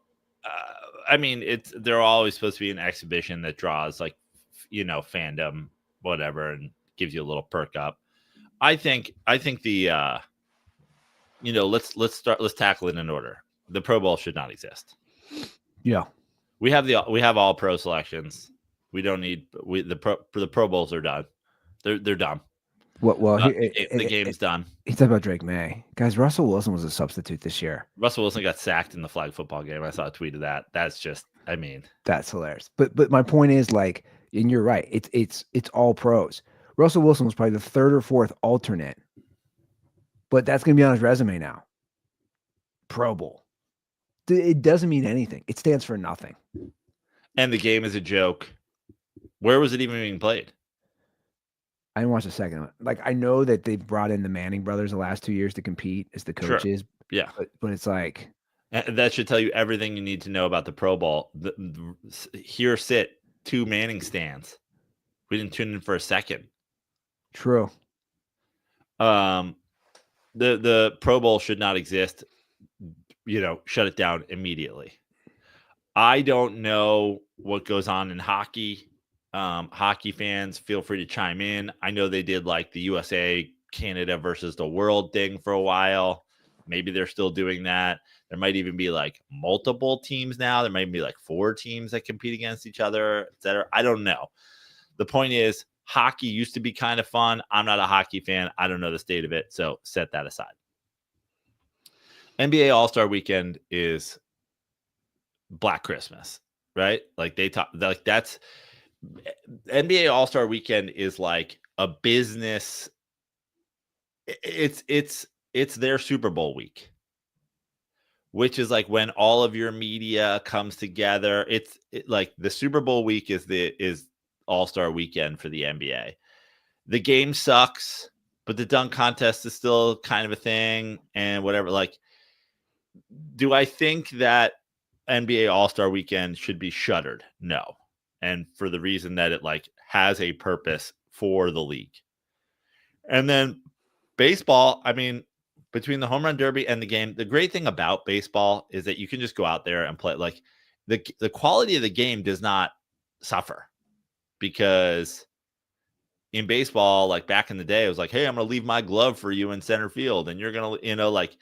I mean, they're always supposed to be an exhibition that draws, like, fandom, whatever, and gives you a little perk up. I think the let's tackle it in order. The Pro Bowl should not exist. Yeah, we have all pro selections. We don't need the Pro Bowls are done. They're dumb. Well, the game's done. He's talking about Drake May. Guys, Russell Wilson was a substitute this year. Russell Wilson got sacked in the flag football game. I saw a tweet of that. That's just, I mean, that's hilarious. But my point is, like, and you're right. It's all pros. Russell Wilson was probably the third or fourth alternate, but that's going to be on his resume now. Pro Bowl. It doesn't mean anything. It stands for nothing. And the game is a joke. Where was it even being played? I didn't watch the second one. Like, I know that they've brought in the Manning brothers the last 2 years to compete as the coaches. Sure. Yeah. But it's like, that should tell you everything you need to know about the Pro Bowl. Here sit 2 Manning stands. We didn't tune in for a second. True. The Pro Bowl should not exist. Shut it down immediately. I don't know what goes on in hockey. Hockey fans, feel free to chime in. I know they did like the USA Canada versus the world thing for a while. Maybe they're still doing that. There might even be like multiple teams now. There might be like 4 teams that compete against each other, etc. I don't know. The point is, hockey used to be kind of fun. I'm not a hockey fan. I don't know the state of it. So set that aside. NBA All-Star Weekend is Black Christmas, right? Like that's NBA All-Star Weekend is like a business. It's their Super Bowl week, which is like when all of your media comes together. It's like the Super Bowl week is All-Star Weekend for the NBA. The game sucks, but the dunk contest is still kind of a thing and whatever. Like, do I think that NBA All-Star Weekend should be shuttered? No. And for the reason that it like has a purpose for the league. And then baseball, I mean, between the home run derby and the game, the great thing about baseball is that you can just go out there and play. Like, the quality of the game does not suffer, because in baseball, like back in the day, it was like, hey, I'm going to leave my glove for you in center field. And you're going to, like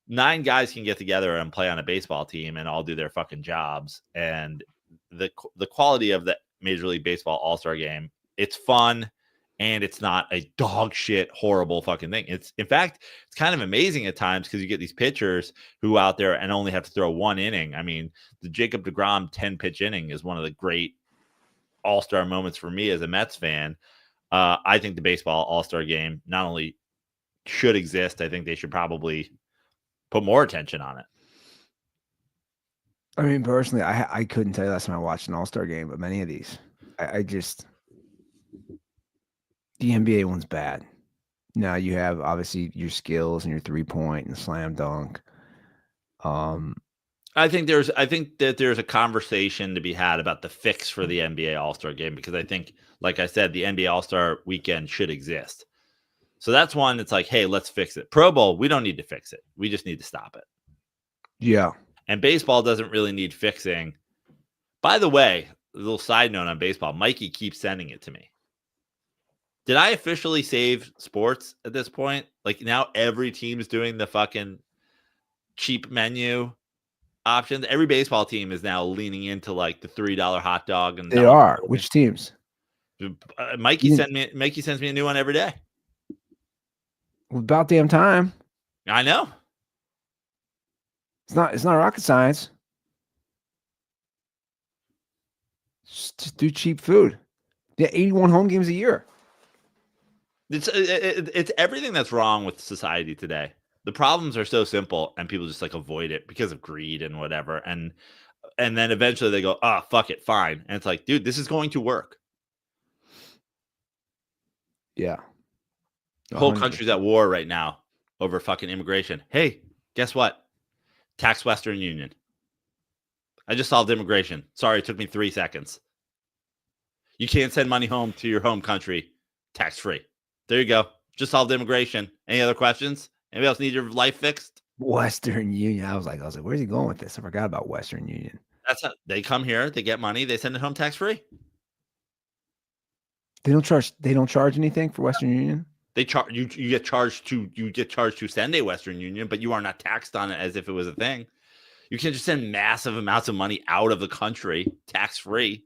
9 guys can get together and play on a baseball team and all do their fucking jobs. And the quality of the Major League Baseball All-Star game. It's fun, and it's not a dog shit, horrible fucking thing. In fact, it's kind of amazing at times because you get these pitchers who out there and only have to throw one inning. I mean, the Jacob deGrom 10-pitch inning is one of the great All-Star moments for me as a Mets fan. I think the baseball All-Star game not only should exist, I think they should probably put more attention on it. I mean, personally, I couldn't tell you last time I watched an All-Star game, but many of these, I just, the NBA one's bad. Now you have obviously your skills and your 3-point and slam dunk. I think that there's a conversation to be had about the fix for the NBA All-Star game, because I think, like I said, the NBA All-Star weekend should exist. So that's one that's like, hey, let's fix it. Pro Bowl, we don't need to fix it. We just need to stop it. Yeah. And baseball doesn't really need fixing. By the way, a little side note on baseball, Mikey keeps sending it to me. Did I officially save sports at this point? Like, now every team's doing the fucking cheap menu options. Every baseball team is now leaning into like the $3 hot dog. And they are. Which teams? Mikey sends me a new one every day. About damn time. I know. It's not rocket science. Just do cheap food. Yeah, 81 home games a year. It's everything that's wrong with society today. The problems are so simple, and people just like avoid it because of greed and whatever. And then eventually they go, "Oh, fuck it, fine." And it's like, dude, this is going to work. Yeah. The whole country's at war right now over fucking immigration. Hey, guess what? Tax Western Union. I just solved immigration. Sorry, it took me 3 seconds. You can't send money home to your home country tax-free. There you go. Just solved immigration. Any other questions? Anybody else need your life fixed? Western Union. I was like, where's he going with this? I forgot about Western Union. That's how they come here, they get money, they send it home tax-free. They don't charge anything for Western Union? They charge you get charged to send a Western Union, but you are not taxed on it as if it was a thing. You can't just send massive amounts of money out of the country tax-free.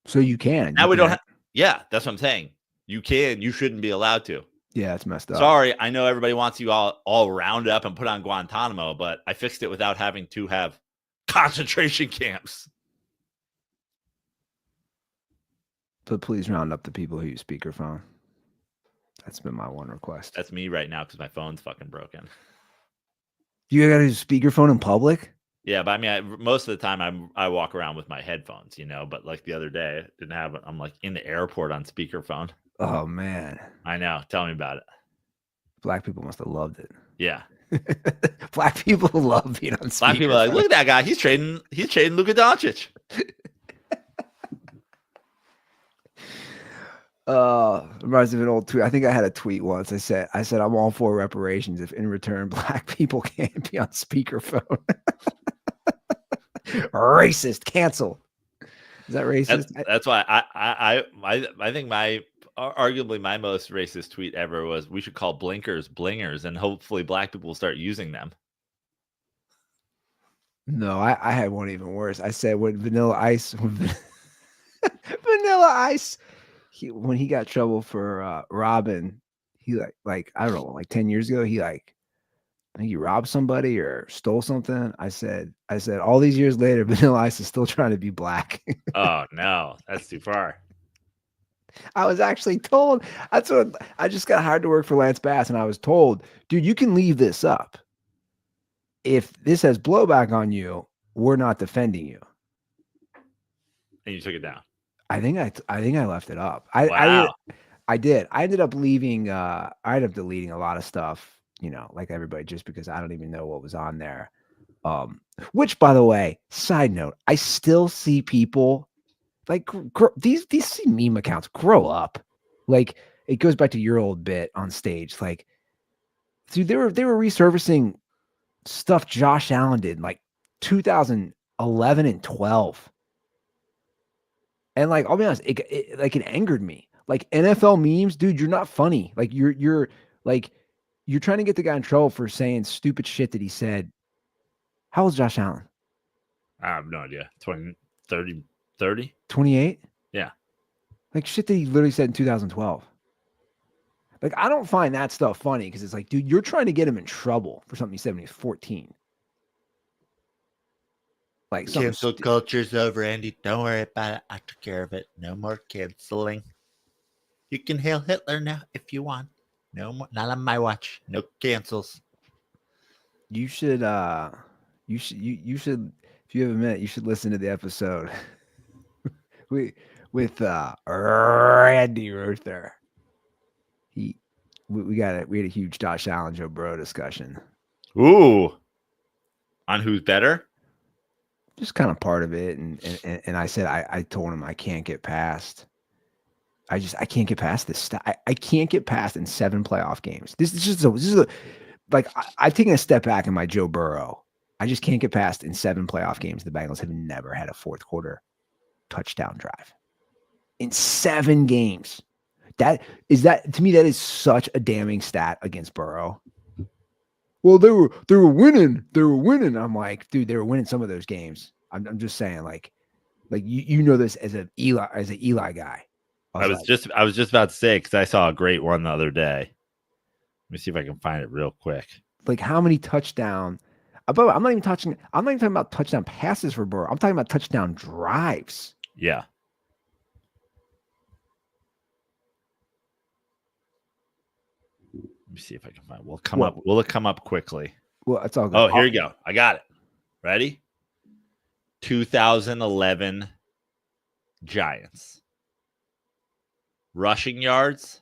So you can. Now we don't have. Yeah, that's what I'm saying. You can. You shouldn't be allowed to. Yeah, it's messed up. Sorry, I know everybody wants you all rounded up and put on Guantanamo, but I fixed it without having to have concentration camps. But please round up the people who use speakerphone. That's been my one request. That's me right now because my phone's fucking broken. You got to use speakerphone in public? Yeah, but I mean, most of the time I walk around with my headphones, but like the other day, I didn't have it. I'm like in the airport on speakerphone. Oh, man. I know. Tell me about it. Black people must have loved it. Yeah. Black people love being on speakerphone. Black people are like, look at that guy. He's trading Luka Doncic. Reminds me of an old tweet. I think I had a tweet once. I said I'm all for reparations if in return Black people can't be on speakerphone. Racist, cancel. Is that racist? That's why I think arguably my most racist tweet ever was we should call blinkers blingers, and hopefully Black people will start using them. No, I had one even worse. I said when Vanilla Ice Vanilla Ice when he got trouble for robbing, he like I don't know, like 10 years ago, I think he robbed somebody or stole something. I said all these years later, Vanilla Ice is still trying to be black. Oh no, that's too far. I was actually told, that's what I just got hired to work for Lance Bass, and I was told, dude, you can leave this up. If this has blowback on you, we're not defending you. And you took it down. I think I left it up. Wow. I did. I ended up leaving. I ended up deleting a lot of stuff, like everybody, just because I don't even know what was on there. Which, by the way, side note, I still see people like these meme accounts grow up. Like it goes back to your old bit on stage. Like, dude, they were resurfacing stuff Josh Allen did in like 2011 and 12. And like, I'll be honest, it angered me. Like NFL memes, dude, you're not funny. Like you're trying to get the guy in trouble for saying stupid shit that he said. How old's Josh Allen? I have no idea. 20, 30, 30? 28? Yeah. Like shit that he literally said in 2012. Like, I don't find that stuff funny because it's like, dude, you're trying to get him in trouble for something he said when he was 14. Like, Cancel culture's over, Andy. Don't worry about it. I took care of it. No more canceling. You can hail Hitler now if you want. No more. Not on my watch. No cancels. you should, you should, if you have a minute, you should listen to the episode with Randy Ruther. We had a huge Josh Allen, Joe Burrow discussion. Ooh. On who's better? Just kind of part of it, and I said I told him I can't get past. I can't get past this. I can't get past in 7 playoff games. This is like I've taken a step back in my Joe Burrow. I just can't get past in 7 playoff games. The Bengals have never had a fourth quarter touchdown drive in 7 games. To me, that is such a damning stat against Burrow. Well, they were winning. They were winning. I'm like, dude, they were winning some of those games. I'm just saying, like you know this as an Eli guy. I was just about to say, because I saw a great one the other day. Let me see if I can find it real quick. Like, how many touchdown? But I'm not even talking about touchdown passes for Burrow. I'm talking about touchdown drives. Yeah. Let me see if I can find it. Will it come up quickly? Well, it's all good. Oh, here you go. I got it. Ready? 2011 Giants. Rushing yards,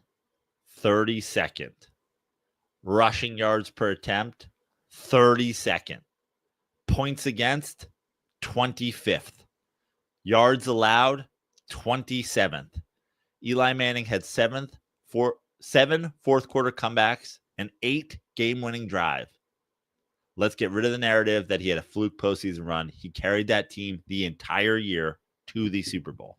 32nd. Rushing yards per attempt, 32nd. Points against, 25th. Yards allowed, 27th. Eli Manning had 7 fourth quarter comebacks and 8 game-winning drive. Let's get rid of the narrative that he had a fluke postseason run. He carried that team the entire year to the Super Bowl.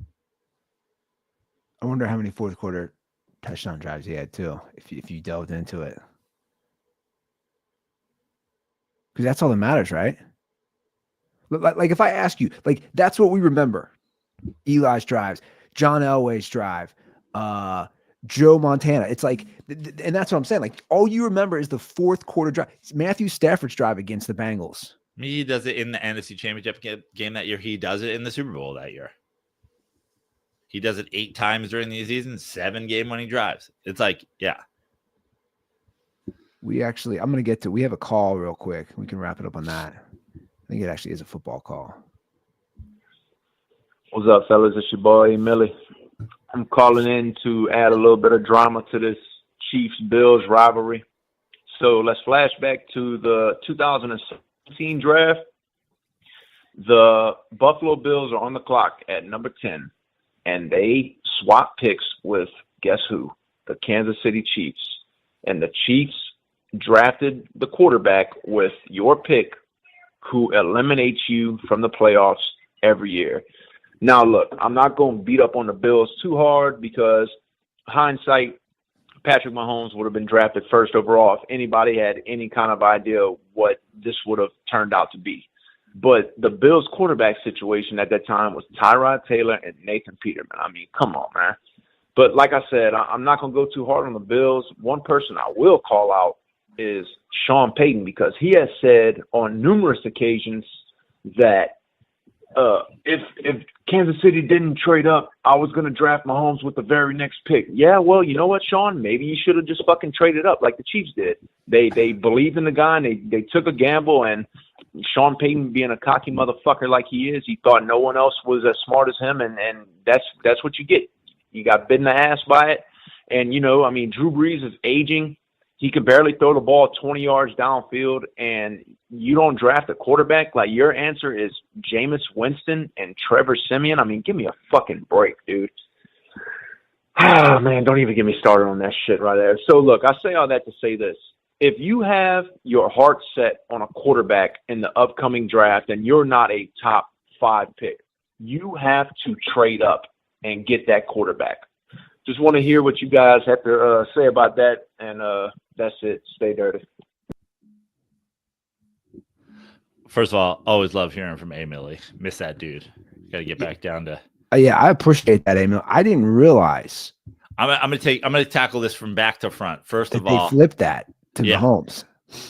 I wonder how many fourth quarter touchdown drives he had too, if you delved into it. Because that's all that matters, right? Like if I ask you, like that's what we remember. Eli's drives, John Elway's drive, Joe Montana. It's like, and that's what I'm saying. Like all you remember is the fourth quarter drive. It's Matthew Stafford's drive against the Bengals. He does it in the NFC Championship game that year. He does it in the Super Bowl that year. He does it 8 times during the season, 7 game-winning drives. It's like, yeah. We have a call real quick. We can wrap it up on that. I think it actually is a football call. What's up, fellas? It's your boy, Millie. I'm calling in to add a little bit of drama to this Chiefs-Bills rivalry. So let's flash back to the 2017 draft. The Buffalo Bills are on the clock at number 10, and they swap picks with, guess who? The Kansas City Chiefs. And the Chiefs drafted the quarterback with your pick, who eliminates you from the playoffs every year. Now, look, I'm not going to beat up on the Bills too hard because hindsight, Patrick Mahomes would have been drafted first overall if anybody had any kind of idea what this would have turned out to be. But the Bills quarterback situation at that time was Tyrod Taylor and Nathan Peterman. I mean, come on, man. But like I said, I'm not going to go too hard on the Bills. One person I will call out is Sean Payton, because he has said on numerous occasions that if Kansas City didn't trade up, I was going to draft Mahomes with the very next pick. Yeah, well, you know what, Sean? Maybe you should have just fucking traded up like the Chiefs did. They believed in the guy, and they took a gamble, and Sean Payton, being a cocky motherfucker like he is, he thought no one else was as smart as him, and that's what you get. You got bit in the ass by it. And, you know, I mean, Drew Brees is aging. He can barely throw the ball 20 yards downfield, and you don't draft a quarterback. Like, your answer is Jameis Winston and Trevor Siemian. I mean, give me a fucking break, dude. Oh, man, don't even get me started on that shit right there. So, look, I say all that to say this. If you have your heart set on a quarterback in the upcoming draft and you're not a top 5 pick, you have to trade up and get that quarterback. Just want to hear what you guys have to say about that, and that's it. Stay dirty. First of all, always love hearing from A Millie. Miss that dude. Got to get back down to. Yeah, I appreciate that, Emil. I didn't realize I'm gonna tackle this from back to front. First that of they all, flipped that to Yeah. Mahomes.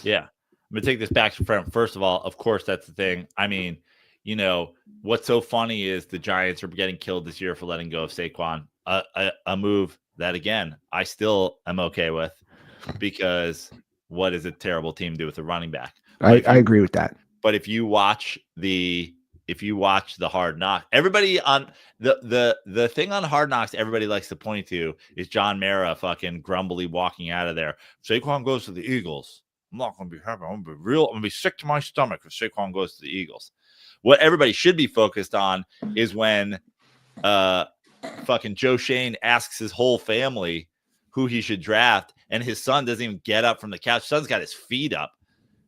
yeah, I'm gonna take this back to front. First of all, of course, that's the thing. I mean, what's so funny is the Giants are getting killed this year for letting go of Saquon. A move that again I still am okay with, because what does a terrible team do with a running back? I agree with that. But if you watch the Hard Knocks, everybody on the thing on Hard Knocks, everybody likes to point to is John Mara fucking grumbly walking out of there. Saquon goes to the Eagles. I'm not going to be happy. I'm going to be sick to my stomach if Saquon goes to the Eagles. What everybody should be focused on is when fucking Joe Shane asks his whole family who he should draft, and his son doesn't even get up from the couch. Son's got his feet up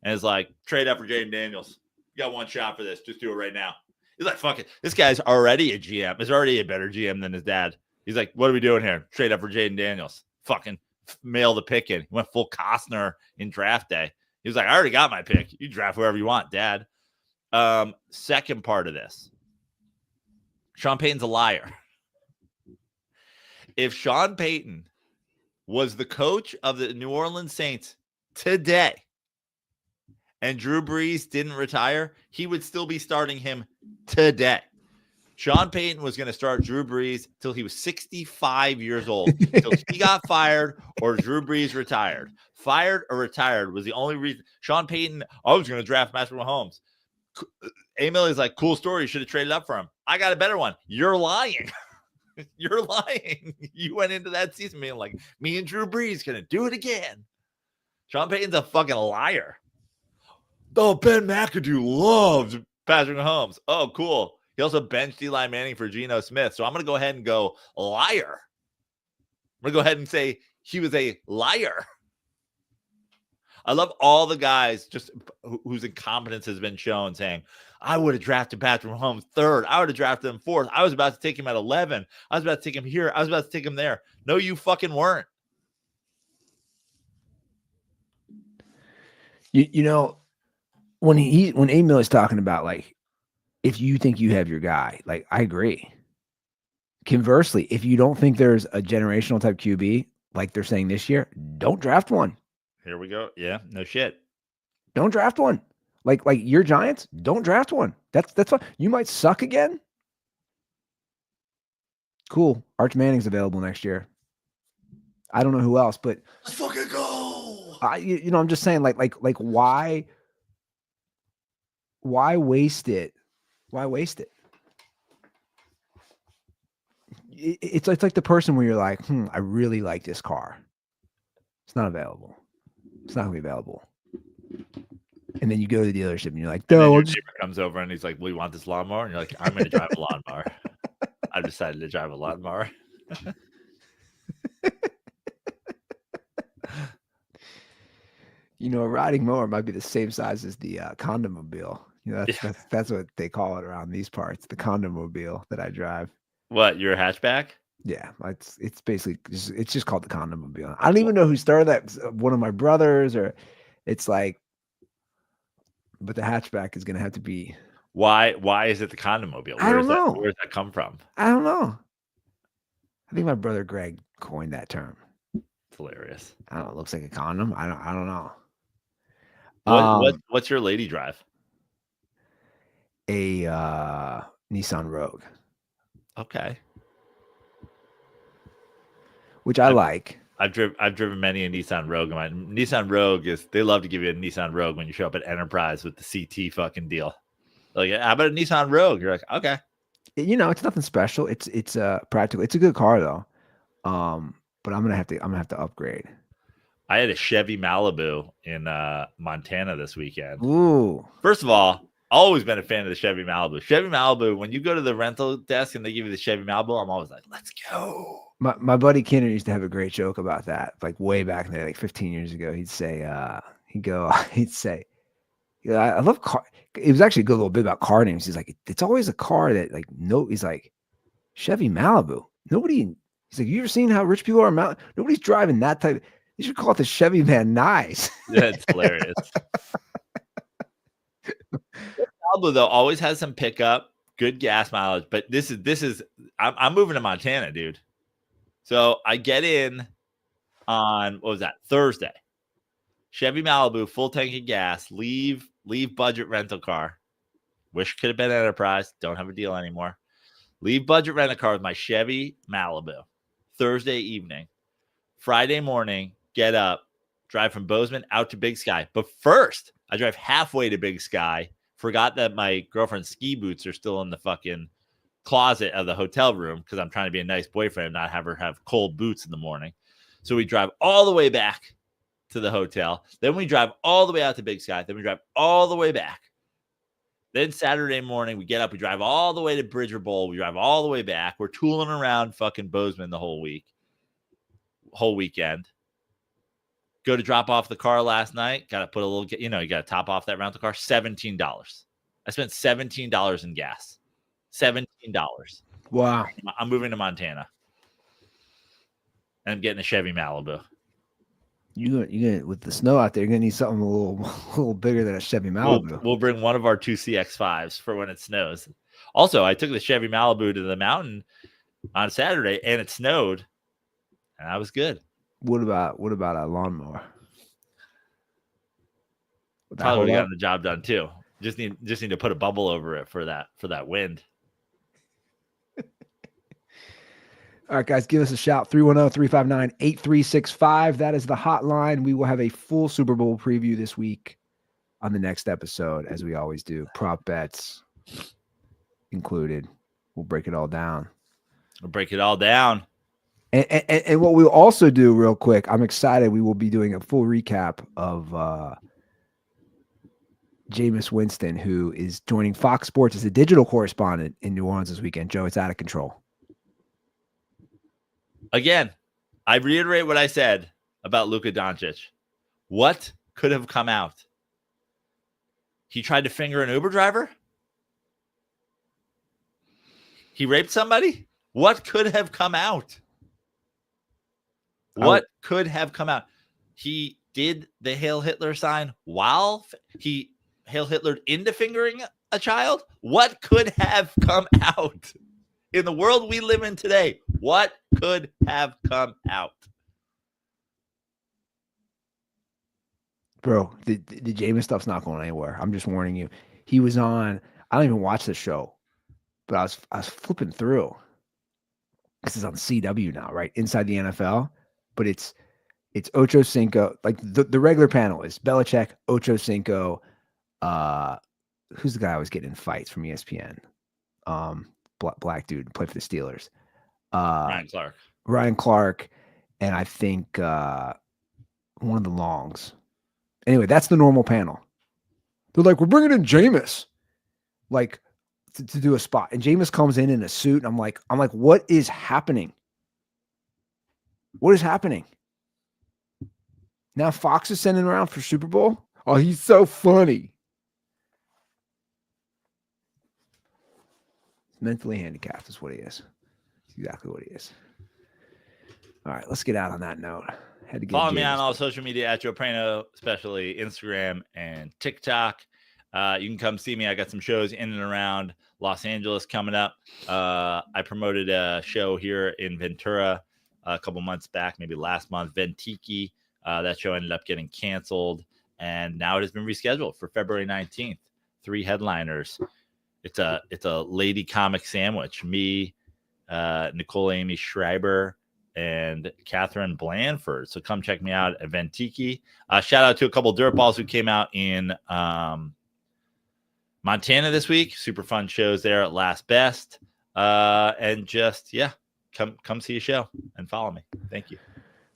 and is like, trade up for Jaden Daniels. You got one shot for this. Just do it right now. He's like, fuck it. This guy's already a GM. He's already a better GM than his dad. He's like, what are we doing here? Trade up for Jaden Daniels. Fucking mail the pick in. He went full Costner in draft day. He was like, I already got my pick. You draft whoever you want, Dad. Second part of this. Sean Payton's a liar. If Sean Payton was the coach of the New Orleans Saints today, and Drew Brees didn't retire, he would still be starting him today. Sean Payton was going to start Drew Brees till he was 65 years old, till he got fired or Drew Brees retired. Fired or retired was the only reason. Sean Payton, I was going to draft Patrick Mahomes. Emil is like, cool story. You should have traded up for him. I got a better one. You're lying. You're lying. You went into that season being like, me and Drew Brees going to do it again. Sean Payton's a fucking liar. Oh, Ben McAdoo loves Patrick Mahomes. Oh, cool. He also benched Eli Manning for Geno Smith. So I'm going to go ahead and go liar. I'm going to go ahead and say he was a liar. I love all the guys just whose incompetence has been shown saying, I would have drafted Patrick Mahomes third. I would have drafted him fourth. I was about to take him at 11. I was about to take him here. I was about to take him there. No, you fucking weren't. You know, when Emil is talking about, like, if you think you have your guy, like, I agree. Conversely, if you don't think there's a generational type QB, like they're saying this year, don't draft one. Here we go. Yeah, no shit. Don't draft one. Like your Giants, don't draft one. That's fine. You might suck again. Cool. Arch Manning's available next year. I don't know who else, but let's fucking go. I'm just saying, like why waste it? Why waste it? It's like the person where you're like, I really like this car. It's not available. It's not gonna be available. And then you go to the dealership and you're like, no. Your neighbor comes over and he's like, well, you want this lawnmower? And you're like, I'm gonna drive a lawnmower. I've decided to drive a lawnmower. A riding mower might be the same size as the condomobile. That's what they call it around these parts. The condomobile that I drive. What, you're a hatchback? Yeah, it's basically it's just called the condomobile. I don't even know who started that. One of my brothers, or it's like, but the hatchback is gonna have to be. Why is it the condomobile? I don't know. Where does that come from? I don't know. I think my brother Greg coined that term. It's hilarious. I don't know. It looks like a condom. I don't know. What's your lady drive? A Nissan Rogue. Okay. Which I like. I've driven many a Nissan Rogue. Nissan Rogue they love to give you a Nissan Rogue when you show up at Enterprise with the CT fucking deal. Like, how about a Nissan Rogue? You're like, okay. It's nothing special. It's practical. It's a good car though. But I'm gonna have to upgrade. I had a Chevy Malibu in Montana this weekend. Ooh. First of all, always been a fan of the Chevy Malibu. Chevy Malibu, when you go to the rental desk and they give you the Chevy Malibu, I'm always like, let's go. My buddy Kenner used to have a great joke about that, like way back in there, like 15 years ago. He'd say, I love car. It was actually a good little bit about car names. He's like, it's always a car that he's like, Chevy Malibu. He's like, you ever seen how rich people are? Nobody's driving that type. You should call it the Chevy Van Nuys. Yeah, it's hilarious. Malibu though always has some pickup, good gas mileage, but this is I'm moving to Montana, dude. So I get in on what was that, Thursday? Chevy Malibu, full tank of gas, leave budget rental car. Wish could have been Enterprise. Don't have a deal anymore. Leave budget rental car with my Chevy Malibu. Thursday evening. Friday morning, get up, drive from Bozeman out to Big Sky. But first, I drive halfway to Big Sky. Forgot that my girlfriend's ski boots are still in the fucking closet of the hotel room because I'm trying to be a nice boyfriend and not have her have cold boots in the morning. So we drive all the way back to the hotel. Then we drive all the way out to Big Sky. Then we drive all the way back. Then Saturday morning, we get up. We drive all the way to Bridger Bowl. We drive all the way back. We're tooling around fucking Bozeman the whole weekend. Go to drop off the car last night. Got to put a little, you got to top off that rental car. $17. I spent $17 in gas. $17. Wow. I'm moving to Montana. And I'm getting a Chevy Malibu. You gonna with the snow out there, you're gonna need something a little bigger than a Chevy Malibu. We'll bring one of our 2 CX-5s for when it snows. Also, I took the Chevy Malibu to the mountain on Saturday and it snowed, and I was good. What about a lawnmower? Probably would have gotten the job done too. Just need to put a bubble over it for that wind. All right, guys, give us a shout. 310-359-8365. That is the hotline. We will have a full Super Bowl preview this week on the next episode, as we always do. Prop bets included. We'll break it all down. And what we'll also do real quick, I'm excited. We will be doing a full recap of Jameis Winston, who is joining Fox Sports as a digital correspondent in New Orleans this weekend. Joe, it's out of control. Again, I reiterate what I said about Luka Doncic. What could have come out? He tried to finger an Uber driver? He raped somebody? What could have come out? What could have come out? He did the Hail Hitler sign while he Hail Hitlered into fingering a child? What could have come out? In the world we live in today, what could have come out? Bro, the Jameis stuff's not going anywhere. I'm just warning you. He was on, I don't even watch the show, but I was flipping through. This is on CW now, right? Inside the NFL. But it's Ocho Cinco. Like the regular panel is Belichick, Ocho Cinco. Who's the guy I was getting in fights from ESPN? Black dude, played for the Steelers. Ryan Clark, and I think one of the Longs. Anyway, that's the normal panel. They're like, we're bringing in Jameis, like to do a spot, and Jameis comes in a suit. And I'm like, what is happening? What is happening? Now Fox is sending him around for Super Bowl. Oh, he's so funny. Mentally handicapped is what he is. That's exactly what he is. All right, let's get out on that note. Had to get Follow me on all social media at Joe Prano, especially Instagram and TikTok. You can come see me. I got some shows in and around Los Angeles coming up. I promoted a show here in Ventura a couple months back, maybe last month, Ventiki. That show ended up getting canceled, and now it has been rescheduled for February 19th. 3 headliners. It's a lady comic sandwich. Me, Nicole Amy Schreiber, and Catherine Blandford. So come check me out at Ventiki. Shout out to a couple dirtballs who came out in Montana this week. Super fun shows there at Last Best. And just, come see a show and follow me. Thank you.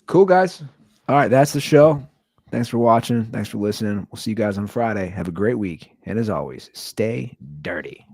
Cool, guys. All right, that's the show. Thanks for watching. Thanks for listening. We'll see you guys on Friday. Have a great week. And as always, stay dirty.